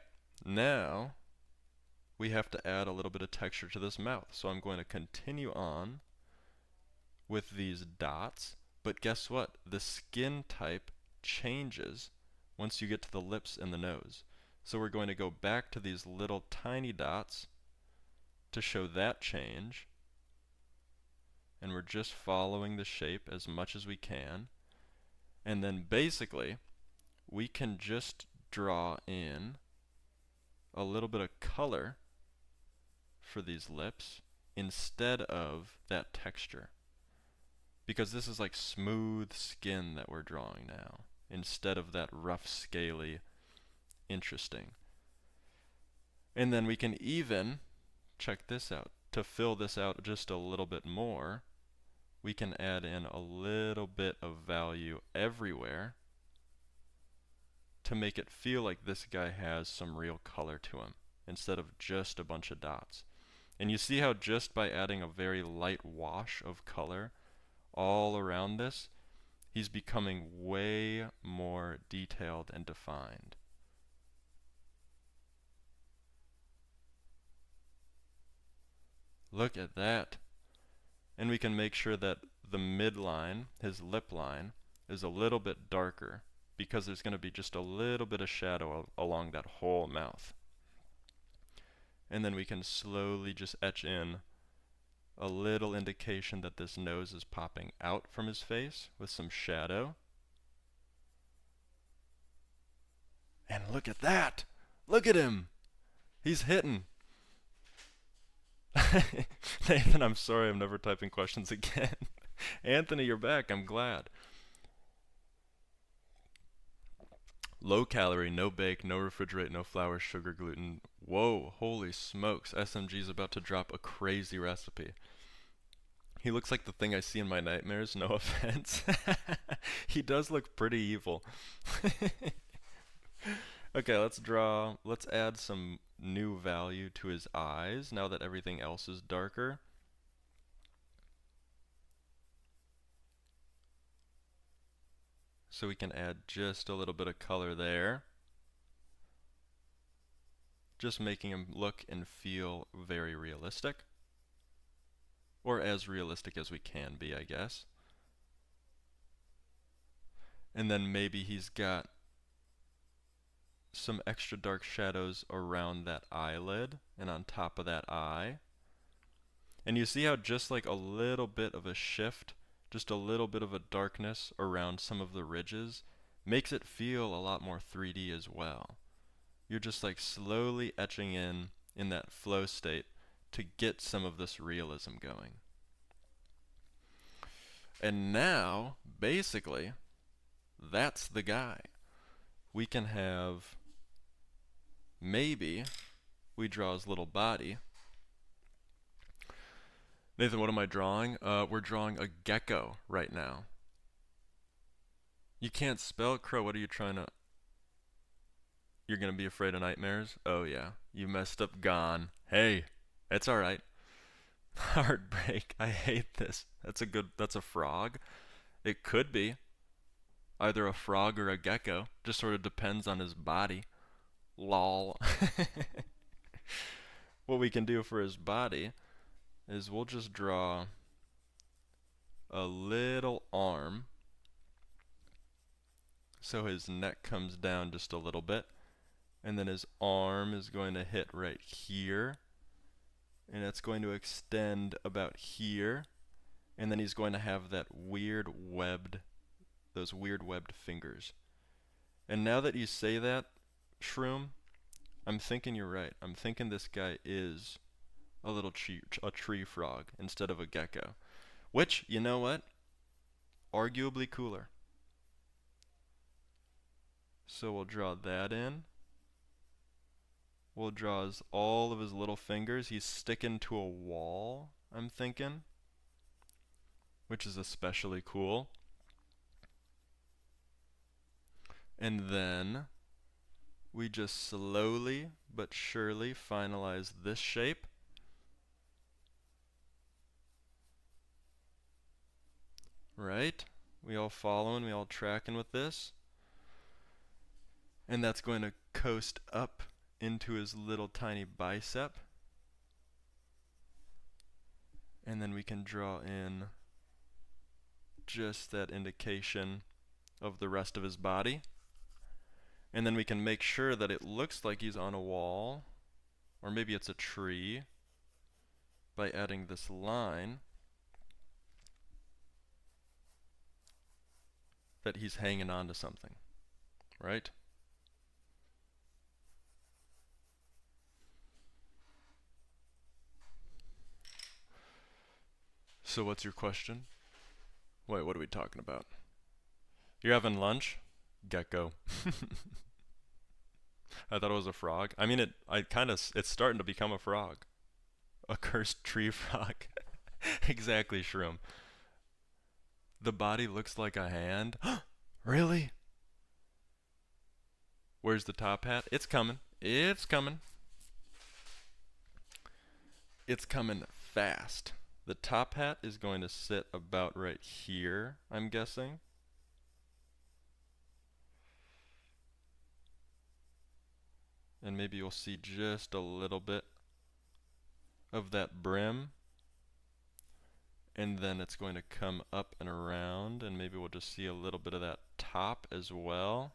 now we have to add a little bit of texture to this mouth. So I'm going to continue on with these dots. But guess what? The skin type changes once you get to the lips and the nose. So we're going to go back to these little tiny dots to show that change. And we're just following the shape as much as we can. And then basically, we can just draw in a little bit of color for these lips instead of that texture. Because this is like smooth skin that we're drawing now, instead of that rough, scaly, interesting. And then we can even, check this out, to fill this out just a little bit more, we can add in a little bit of value everywhere to make it feel like this guy has some real color to him, instead of just a bunch of dots. And you see how just by adding a very light wash of color all around this, he's becoming way more detailed and defined. Look at that. And we can make sure that the midline, his lip line, is a little bit darker because there's going to be just a little bit of shadow along that whole mouth. And then we can slowly just etch in a little indication that this nose is popping out from his face with some shadow. And look at that! Look at him! He's hitting! Nathan, I'm sorry, I'm never typing questions again. Anthony, you're back. I'm glad. Low calorie, no bake, no refrigerate, no flour, sugar, gluten. Whoa, holy smokes. SMG's about to drop a crazy recipe. He looks like the thing I see in my nightmares, no offense. He does look pretty evil. Okay, let's add some new value to his eyes now that everything else is darker. So we can add just a little bit of color there. Just making him look and feel very realistic. Or as realistic as we can be, I guess. And then maybe he's got some extra dark shadows around that eyelid and on top of that eye. And you see how just like a little bit of a shift, just a little bit of a darkness around some of the ridges makes it feel a lot more 3D as well. You're just like slowly etching in that flow state to get some of this realism going. And now, basically, that's the guy. We can have, maybe, we draw his little body. Nathan, what am I drawing? We're drawing a gecko right now. You can't spell crow. What are you trying to... You're going to be afraid of nightmares? Oh yeah. You messed up gone. Hey, it's alright. Heartbreak. I hate this. That's a frog. It could be. Either a frog or a gecko. Just sort of depends on his body. Lol. What we can do for his body is we'll just draw a little arm. So his neck comes down just a little bit. And then his arm is going to hit right here. And it's going to extend about here. And then he's going to have that those weird webbed fingers. And now that you say that, Shroom, I'm thinking you're right. I'm thinking this guy is a tree frog instead of a gecko. Which, you know what? Arguably cooler. So we'll draw that in. we'll draw all of his little fingers. He's sticking to a wall, I'm thinking, which is especially cool. And then we just slowly but surely finalize this shape. Right? We all following, we all tracking with this. And that's going to coast up into his little tiny bicep. And then we can draw in just that indication of the rest of his body. And then we can make sure that it looks like he's on a wall, or maybe it's a tree, by adding this line that he's hanging on to something, right? So what's your question? Wait, what are we talking about? You're having lunch? Gecko. I thought it was a frog. I mean, it's starting to become a frog. A cursed tree frog. Exactly, Shroom. The body looks like a hand. Really? Where's the top hat? It's coming. It's coming. It's coming fast. The top hat is going to sit about right here, I'm guessing. And maybe you'll see just a little bit of that brim. And then it's going to come up and around, and maybe we'll just see a little bit of that top as well.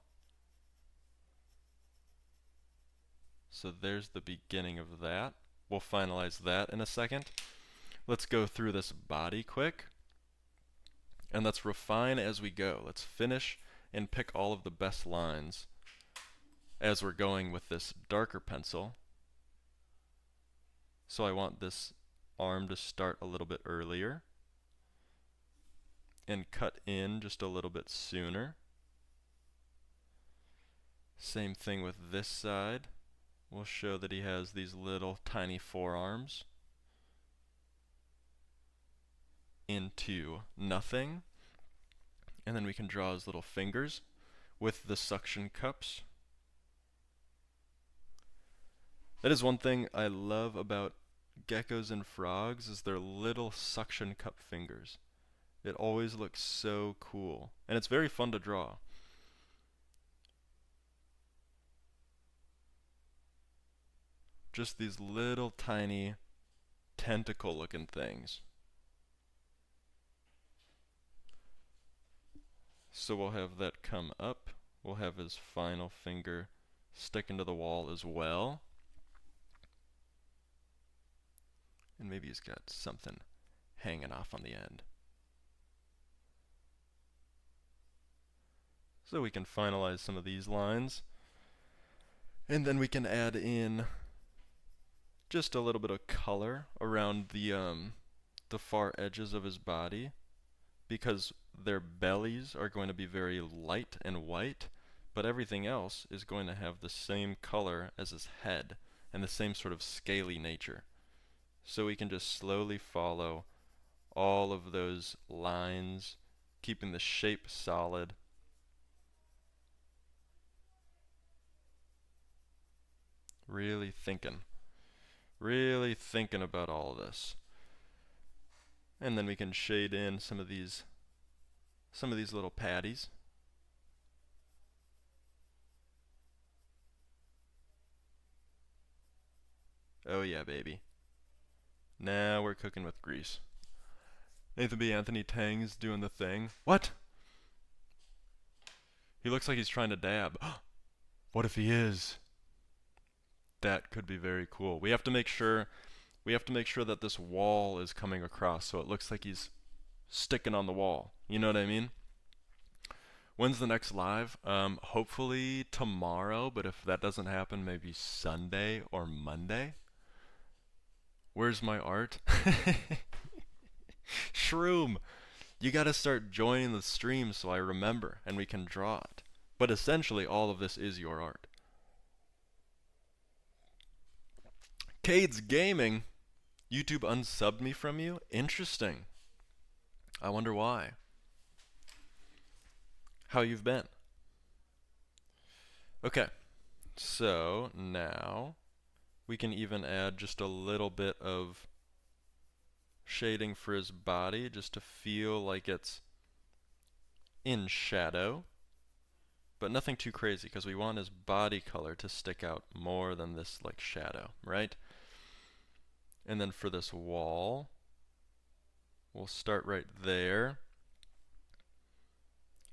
So there's the beginning of that. We'll finalize that in a second. Let's go through this body quick. And let's refine as we go. Let's finish and pick all of the best lines as we're going with this darker pencil. So I want this arm to start a little bit earlier and cut in just a little bit sooner. Same thing with this side. We'll show that he has these little tiny forearms into nothing. And then we can draw his little fingers with the suction cups. That is one thing I love about geckos and frogs, is their little suction cup fingers. It always looks so cool, and it's very fun to draw. Just these little tiny tentacle looking things. So we'll have that come up. We'll have his final finger stick into the wall as well. And maybe he's got something hanging off on the end. So we can finalize some of these lines. And then we can add in just a little bit of color around the far edges of his body, because their bellies are going to be very light and white, but everything else is going to have the same color as his head and the same sort of scaly nature. So we can just slowly follow all of those lines, keeping the shape solid. Really thinking about all of this. And then we can shade in some of these little patties. Oh yeah, baby. Now we're cooking with grease. Nathan B. Anthony Tang's doing the thing. What? He looks like he's trying to dab. What if he is? That could be very cool. We have to make sure that this wall is coming across, so it looks like he's sticking on the wall. You know what I mean? When's the next live? Hopefully tomorrow, but if that doesn't happen, maybe Sunday or Monday. Where's my art? Shroom, you gotta start joining the stream so I remember and we can draw it. But essentially all of this is your art. Cade's Gaming. YouTube unsubbed me from you? Interesting. I wonder why. How you've been? Okay, so now we can even add just a little bit of shading for his body just to feel like it's in shadow, but nothing too crazy because we want his body color to stick out more than this like shadow, right? And then for this wall, we'll start right there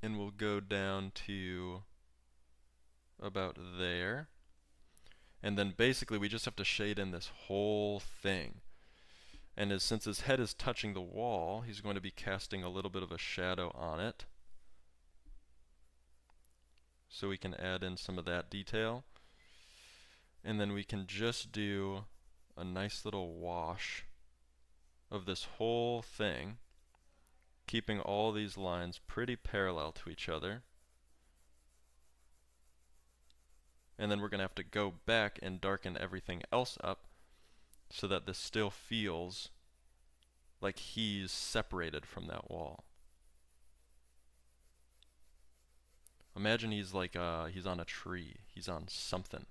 and we'll go down to about there. And then basically we just have to shade in this whole thing. And since his head is touching the wall, he's going to be casting a little bit of a shadow on it. So we can add in some of that detail. And then we can just do a nice little wash of this whole thing, keeping all these lines pretty parallel to each other. And then we're going to have to go back and darken everything else up so that this still feels like he's separated from that wall. Imagine he's like he's on a tree, he's on something.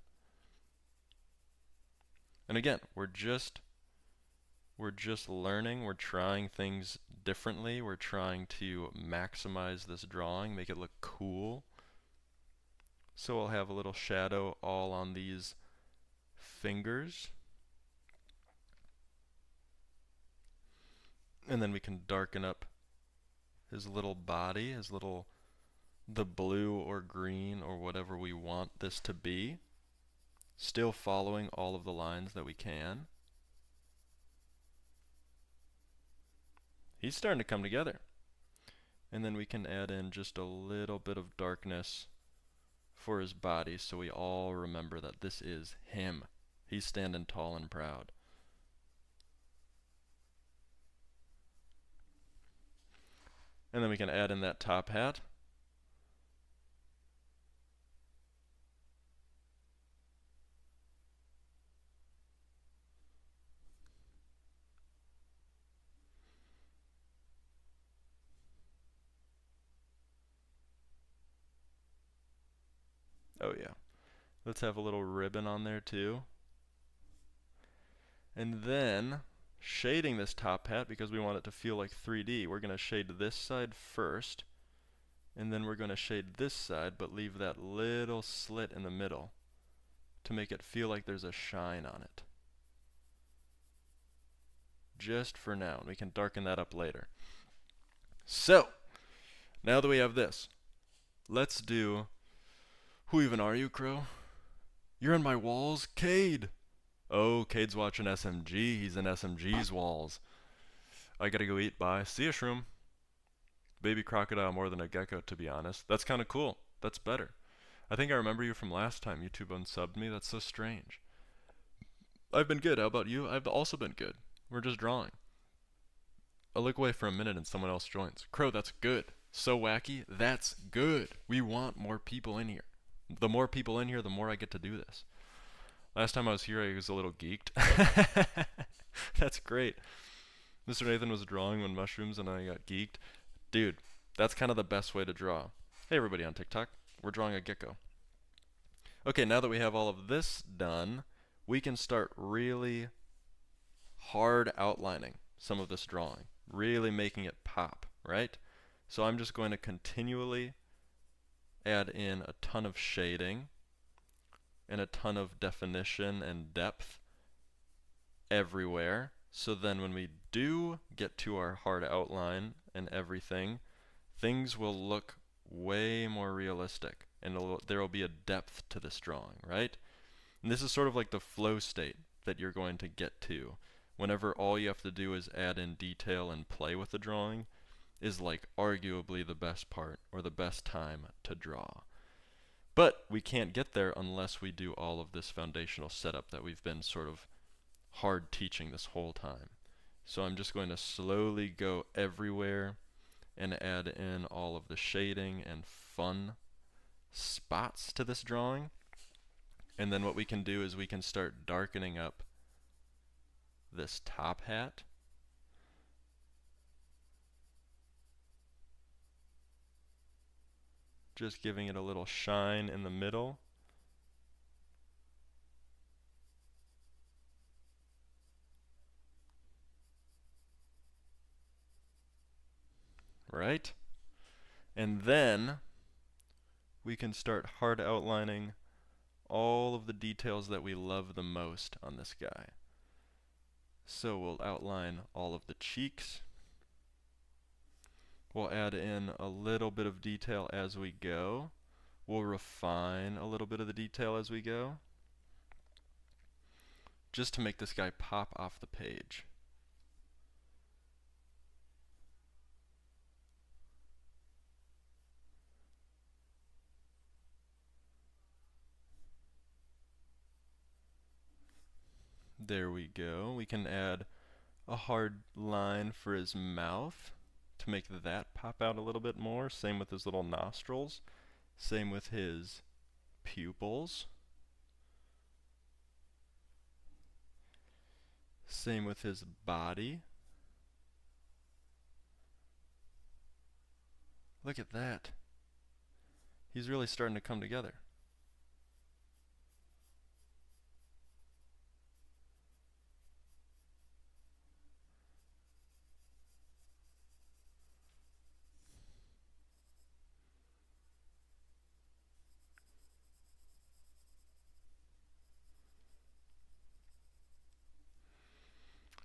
And again, we're just learning, we're trying things differently, we're trying to maximize this drawing, make it look cool. So we'll have a little shadow all on these fingers. And then we can darken up his little body, the blue or green or whatever we want this to be. Still following all of the lines that we can. He's starting to come together. And then we can add in just a little bit of darkness for his body so we all remember that this is him. He's standing tall and proud. And then we can add in that top hat. Oh yeah. Let's have a little ribbon on there too. And then shading this top hat because we want it to feel like 3D. We're going to shade this side first, and then we're going to shade this side but leave that little slit in the middle to make it feel like there's a shine on it. Just for now, and we can darken that up later. So, now that we have this, let's do... Who even are you, Crow? You're on my walls? Cade! Oh, Cade's watching SMG. He's in SMG's walls. I gotta go eat. Bye. See ya, Shroom. Baby crocodile more than a gecko, to be honest. That's kind of cool. That's better. I think I remember you from last time YouTube unsubbed me. That's so strange. I've been good. How about you? I've also been good. We're just drawing. I'll look away for a minute and someone else joins. Crow, that's good. So wacky. That's good. We want more people in here. The more people in here, the more I get to do this. Last time I was here, I was a little geeked. That's great. Mr. Nathan was drawing when mushrooms and I got geeked. Dude, that's kind of the best way to draw. Hey everybody on TikTok, we're drawing a gecko. Okay, now that we have all of this done, we can start really hard outlining some of this drawing. Really making it pop, right? So I'm just going to continually add in a ton of shading and a ton of definition and depth everywhere. So then when we do get to our hard outline and everything, things will look way more realistic and there will be a depth to this drawing, right? And this is sort of like the flow state that you're going to get to whenever all you have to do is add in detail and play with the drawing is like arguably the best part or the best time to draw. But we can't get there unless we do all of this foundational setup that we've been sort of hard teaching this whole time. So I'm just going to slowly go everywhere and add in all of the shading and fun spots to this drawing. And then what we can do is we can start darkening up this top hat. Just giving it a little shine in the middle. Right? And then we can start hard outlining all of the details that we love the most on this guy. So we'll outline all of the cheeks. We'll add in a little bit of detail as we go. We'll refine a little bit of the detail as we go, just to make this guy pop off the page. There we go. We can add a hard line for his mouth to make that pop out a little bit more. Same with his little nostrils. Same with his pupils. Same with his body. Look at that. He's really starting to come together.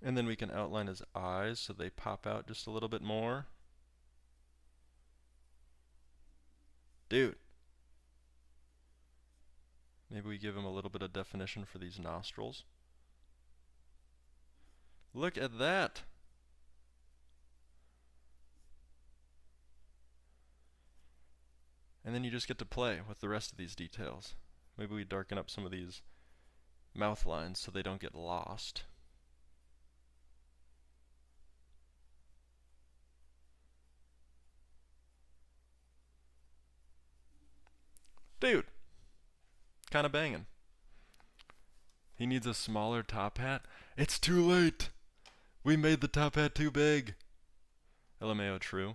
And then we can outline his eyes so they pop out just a little bit more. Dude. Maybe we give him a little bit of definition for these nostrils. Look at that. And then you just get to play with the rest of these details. Maybe we darken up some of these mouth lines so they don't get lost. Dude, kind of banging. He needs a smaller top hat. It's too late. We made the top hat too big. LMAO, true.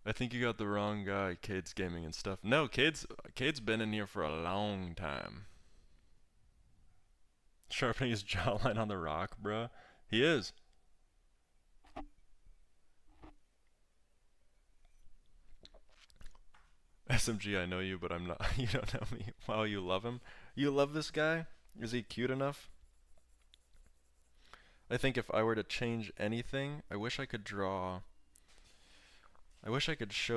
I think you got the wrong guy, Cade's Gaming and stuff. No, Cade's been in here for a long time. Sharpening his jawline on the rock, bruh. He is. SMG, I know you, but I'm not. You don't know me. Wow, you love him. You love this guy? Is he cute enough? I think if I were to change anything, I wish I could show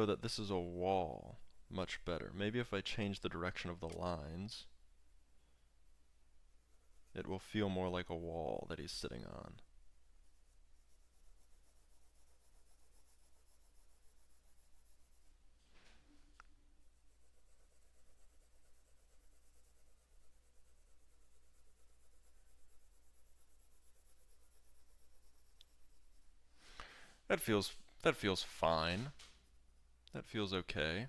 that this is a wall much better. Maybe if I change the direction of the lines, it will feel more like a wall that he's sitting on. That feels fine. That feels okay.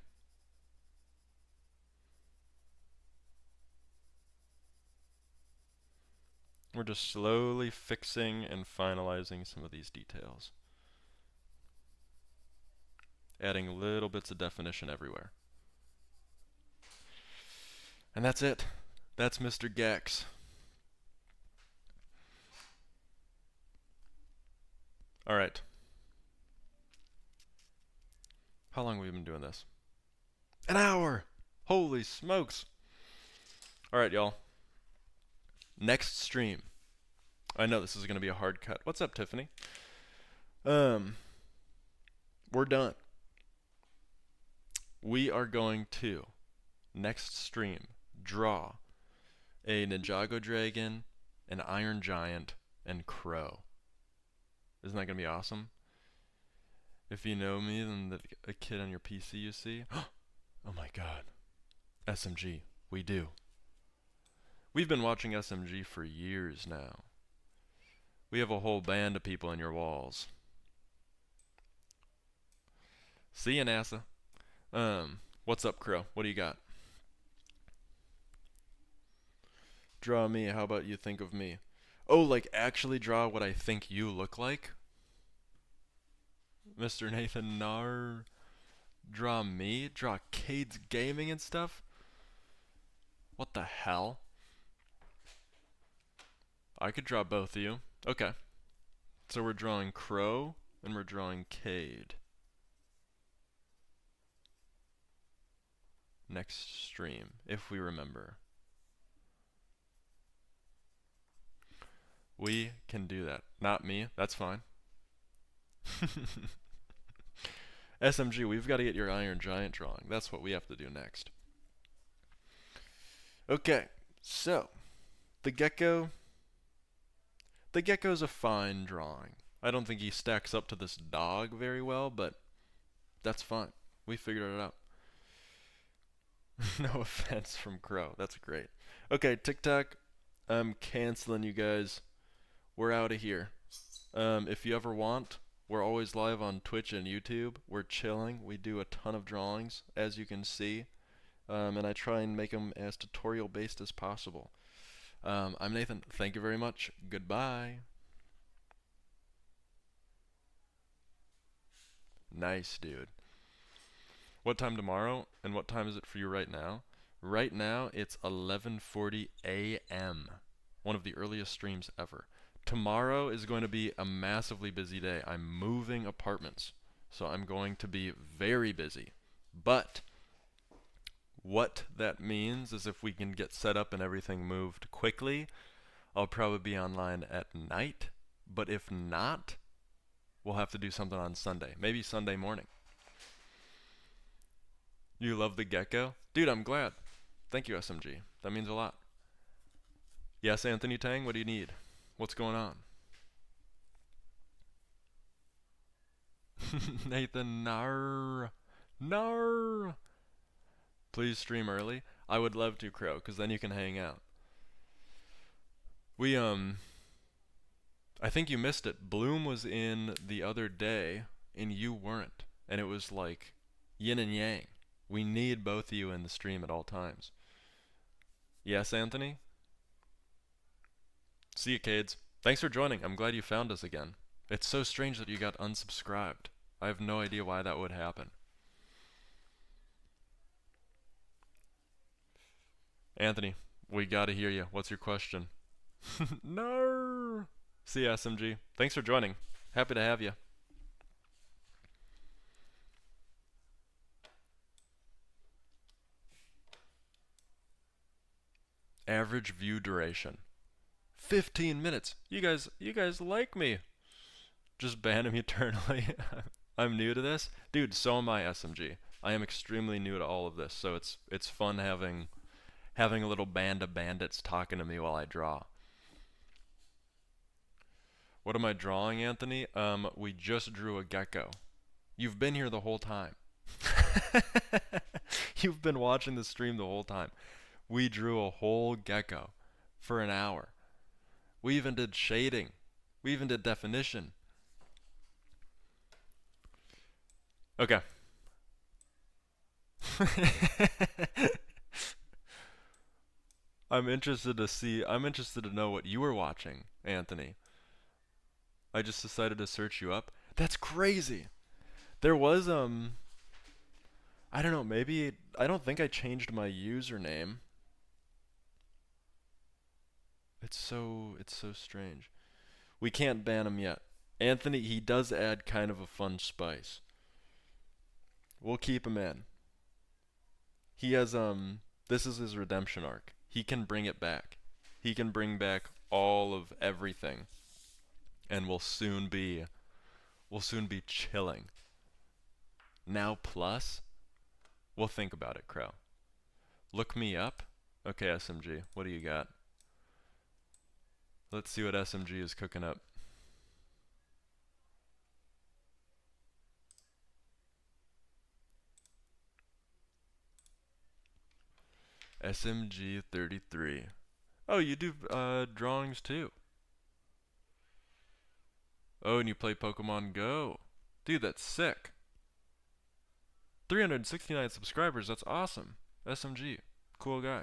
We're just slowly fixing and finalizing some of these details. Adding little bits of definition everywhere. And that's it. That's Mr. Gex. Alright. How long have we been doing this? An hour! Holy smokes! Alright, y'all. Next stream. I know this is going to be a hard cut. What's up, Tiffany? We're done. We are going to, next stream, draw a Ninjago Dragon, an Iron Giant, and Crow. Isn't that going to be awesome? If you know me, then a kid on your PC you see. Oh my god. SMG. We do. We've been watching SMG for years now. We have a whole band of people in your walls. See ya, NASA. What's up, Crow? What do you got? draw me. How about you think of me? Oh, like actually draw what I think you look like? Mr. Nathan Nar, draw me? Draw Cade's gaming and stuff? What the hell? I could draw both of you. Okay. So we're drawing Crow and we're drawing Cade. Next stream, if we remember. We can do that. Not me, that's fine. SMG, we've got to get your Iron Giant drawing. That's what we have to do next. Okay, so the gecko. The gecko's a fine drawing. I don't think he stacks up to this dog very well, but that's fine. We figured it out. No offense from Crow. That's great. Okay, TikTok. I'm canceling you guys. We're out of here. If you ever want, we're always live on Twitch and YouTube. We're chilling. We do a ton of drawings, as you can see. And I try and make them as tutorial based as possible. I'm Nathan. Thank you very much. Goodbye. Nice, dude. What time tomorrow? And what time is it for you right now? Right now, it's 11:40 a.m. One of the earliest streams ever. Tomorrow is going to be a massively busy day. I'm moving apartments, so I'm going to be very busy. But what that means is if we can get set up and everything moved quickly, I'll probably be online at night. But if not, we'll have to do something on Sunday. Maybe Sunday morning. You love the gecko? Dude, I'm glad. Thank you, SMG. That means a lot. Yes, Anthony Tang, what do you need? What's going on? Nathan, nar. Nar. Please stream early. I would love to, Crow, because then you can hang out. We, I think you missed it. Bloom was in the other day, and you weren't. And it was like yin and yang. We need both of you in the stream at all times. Yes, Anthony? See you, Cades. Thanks for joining. I'm glad you found us again. It's so strange that you got unsubscribed. I have no idea why that would happen. Anthony, we gotta hear you. What's your question? No. See you, SMG. Thanks for joining. Happy to have you. Average view duration. 15 minutes. You guys like me. Just ban him eternally. I'm new to this. Dude, so am I, SMG. I am extremely new to all of this, so it's fun having a little band of bandits talking to me while I draw. What am I drawing, Anthony? We just drew a gecko. You've been here the whole time. You've been watching the stream the whole time. We drew a whole gecko for an hour. We even did shading. We even did definition. Okay. I'm interested to know what you were watching, Anthony. I just decided to search you up. That's crazy. There was I don't know, maybe I don't think I changed my username. It's so strange. We can't ban him yet. Anthony, he does add kind of a fun spice. We'll keep him in. He has this is his redemption arc. He can bring it back. He can bring back all of everything. And we'll soon be chilling. Now plus, we'll think about it, Crow. Look me up. Okay, SMG, what do you got? Let's see what SMG is cooking up. SMG 33. Oh, you do drawings too. Oh, and you play Pokemon Go. Dude, that's sick. 369 subscribers, that's awesome. SMG, cool guy.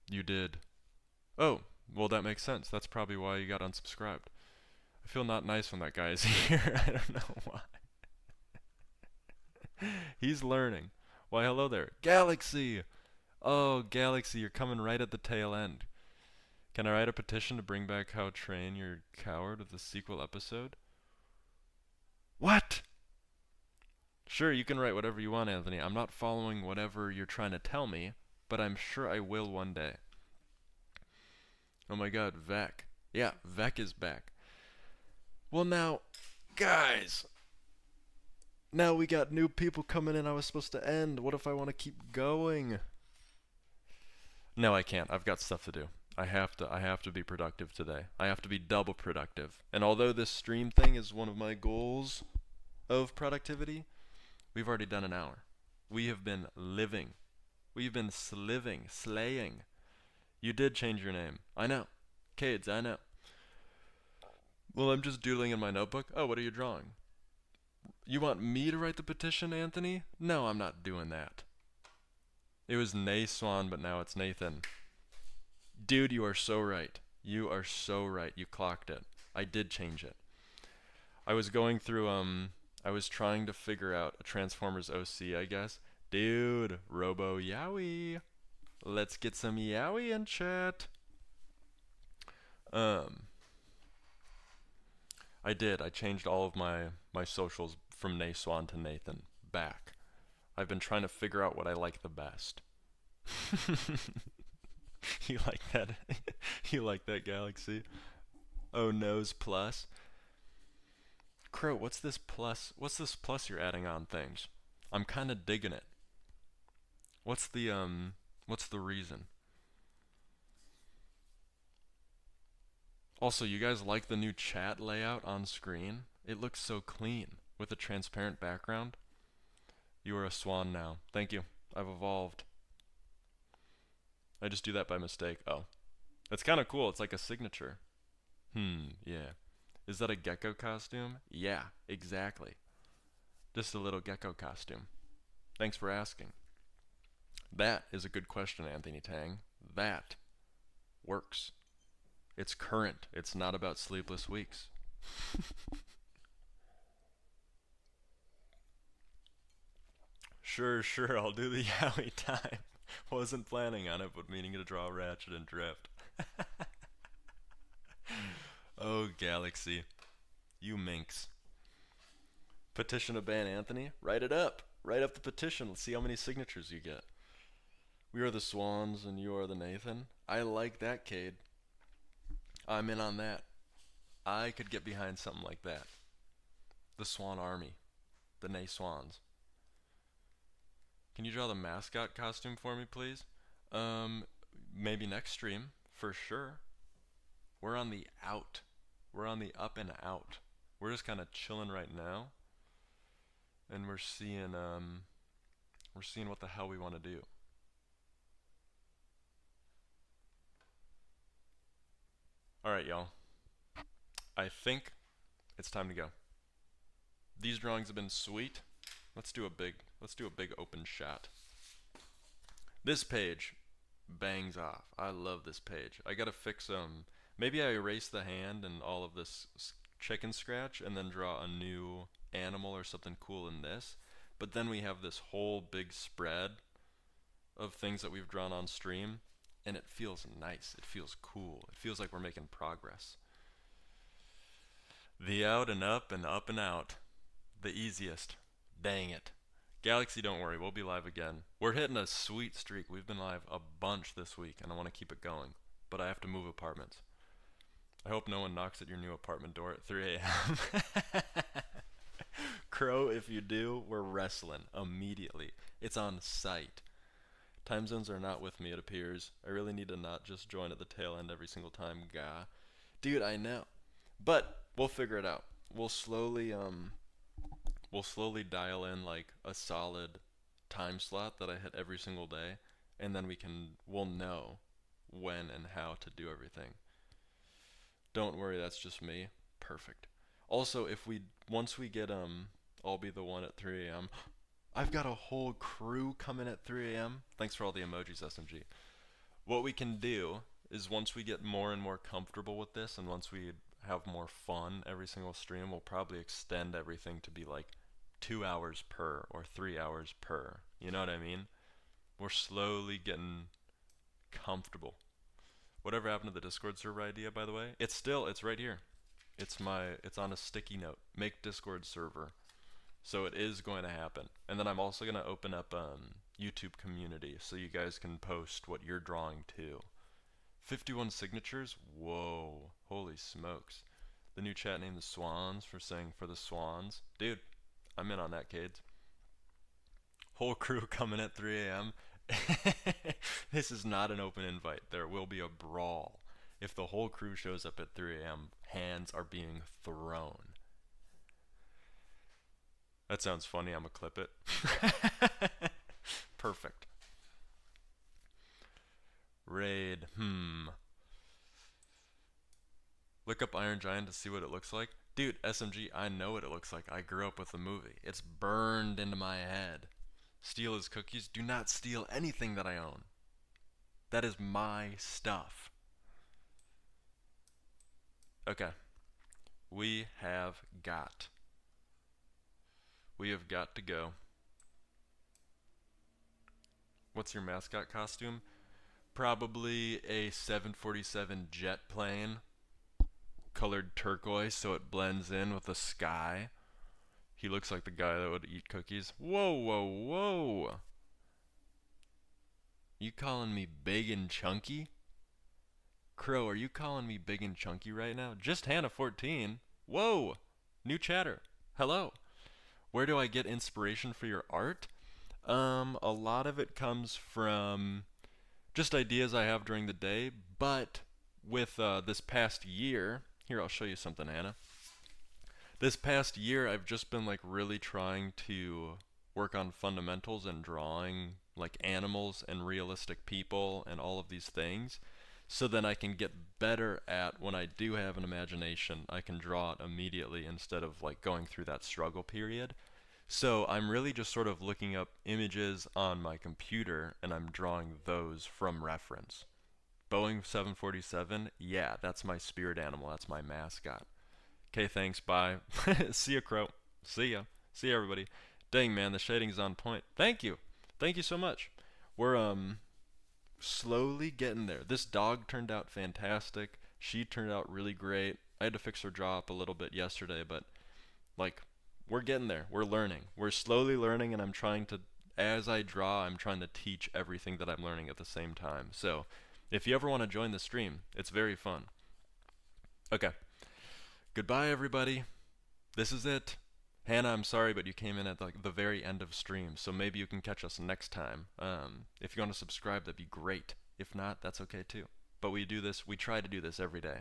You did. Oh, well that makes sense. That's probably why you got unsubscribed. I feel not nice when that guy is here. I don't know why. He's learning. Why, hello there. Galaxy! Oh, Galaxy, you're coming right at the tail end. Can I write a petition to bring back How Train Your Coward with the sequel episode? What? Sure, you can write whatever you want, Anthony. I'm not following whatever you're trying to tell me, but I'm sure I will one day. Oh my god, Vec. Yeah, Vec is back. Well now, guys, now we got new people coming in. I was supposed to end. What if I want to keep going? No, I can't. I've got stuff to do. I have to be productive today. I have to be double productive. And although this stream thing is one of my goals of productivity, we've already done an hour. We have been living. We've been sliving, slaying. You did change your name. I know. Cades, I know. Well, I'm just doodling in my notebook. Oh, what are you drawing? You want me to write the petition, Anthony? No, I'm not doing that. It was Nayswan, but now it's Nathan. Dude, you are so right. You are so right. You clocked it. I did change it. I was going through, I was trying to figure out a Transformers OC, I guess. Dude, Robo Yowie. Let's get some Yowie in chat. I did. I changed all of my socials from Nayswan to Nathan back. I've been trying to figure out what I like the best. You like that? You like that, Galaxy? Oh, nose plus. Crow, what's this plus? What's this plus you're adding on things? I'm kind of digging it. What's the reason? Also, you guys like the new chat layout on screen? It looks so clean with a transparent background. You are a swan now. Thank you. I've evolved. I just do that by mistake. Oh. That's kind of cool. It's like a signature. Yeah. Is that a gecko costume? Yeah, exactly. Just a little gecko costume. Thanks for asking. That is a good question, Anthony Tang. That works. It's current. It's not about sleepless weeks. Sure, I'll do the Yowie time. Wasn't planning on it, but meaning to draw Ratchet and Drift. Oh, Galaxy. You minx. Petition to ban Anthony? Write it up. Write up the petition. Let's see how many signatures you get. We are the Swans and you are the Nathan. I like that, Cade. I'm in on that. I could get behind something like that. The Swan Army. The Nay Swans. Can you draw the mascot costume for me, please? Maybe next stream, for sure. We're on the out. We're on the up and out. We're just kind of chilling right now. And we're seeing what the hell we want to do. Alright, y'all. I think it's time to go. These drawings have been sweet. Let's do a big open shot. This page bangs off. I love this page. I gotta fix maybe I erase the hand and all of this chicken scratch and then draw a new animal or something cool in this. But then we have this whole big spread of things that we've drawn on stream, and it feels nice. It feels cool. It feels like we're making progress. The out and up and up and out. The easiest. Dang it. Galaxy, don't worry. We'll be live again. We're hitting a sweet streak. We've been live a bunch this week, and I want to keep it going. But I have to move apartments. I hope no one knocks at your new apartment door at 3 a.m. Crow, if you do, we're wrestling immediately. It's on site. Time zones are not with me, it appears. I really need to not just join at the tail end every single time, gah. Dude, I know. But we'll figure it out. We'll slowly dial in like a solid time slot that I hit every single day, and then we'll know when and how to do everything. Don't worry, that's just me. Perfect. Also, once we get I'll be the one at 3 a.m. I've got a whole crew coming at 3 a.m. Thanks for all the emojis, SMG. What we can do is once we get more and more comfortable with this and once we have more fun every single stream, we'll probably extend everything to be like 2 hours per or 3 hours per. You know what I mean? We're slowly getting comfortable. Whatever happened to the Discord server idea, by the way? It's right here. It's on a sticky note. Make Discord server. So it is going to happen. And then I'm also going to open up YouTube community so you guys can post what you're drawing too. 51 signatures? Whoa. Holy smokes. The new chat name the Swans for saying for the Swans. Dude, I'm in on that, Cades. Whole crew coming at 3 a.m. This is not an open invite. There will be a brawl. If the whole crew shows up at 3 a.m., hands are being thrown. That sounds funny. I'm gonna clip it. Perfect. Raid. Look up Iron Giant to see what it looks like. Dude, SMG, I know what it looks like. I grew up with the movie. It's burned into my head. Steal his cookies. Do not steal anything that I own. That is my stuff. Okay. We have got to go. What's your mascot costume? Probably a 747 jet plane, colored turquoise so it blends in with the sky. He looks like the guy that would eat cookies. Whoa, whoa, whoa. You calling me big and chunky? Crow, are you calling me big and chunky right now? Just Hannah14. Whoa. New chatter. Hello. Where do I get inspiration for your art? A lot of it comes from just ideas I have during the day, but with this past year, here I'll show you something, Hannah. This past year I've just been like really trying to work on fundamentals and drawing like animals and realistic people and all of these things, so then I can get better at when I do have an imagination, I can draw it immediately instead of like going through that struggle period. So I'm really just sort of looking up images on my computer and I'm drawing those from reference. Boeing 747, yeah, that's my spirit animal, that's my mascot. Okay, thanks, bye. See ya, Crow. See ya. See ya, everybody. Dang, man, the shading's on point. Thank you. Thank you so much. We're, slowly getting there. This dog turned out fantastic. She turned out really great. I had to fix her jaw up a little bit yesterday, but, like, we're getting there. We're learning. We're slowly learning, and I'm trying to, as I draw, I'm trying to teach everything that I'm learning at the same time. So, if you ever want to join the stream, it's very fun. Okay. Goodbye, everybody. This is it. Hannah, I'm sorry, but you came in at like the very end of stream, so maybe you can catch us next time. If you want to subscribe, that'd be great. If not, that's okay too. But we try to do this every day.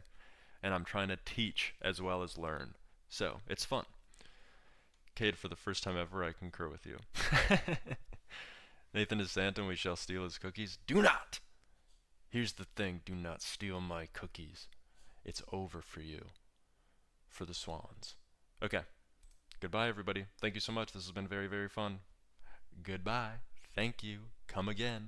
And I'm trying to teach as well as learn. So, it's fun. Cade, for the first time ever, I concur with you. Nathan is Santa and we shall steal his cookies. Do not! Here's the thing, do not steal my cookies. It's over for you. For the Swans. Okay. Goodbye, everybody. Thank you so much. This has been very, very fun. Goodbye. Thank you. Come again.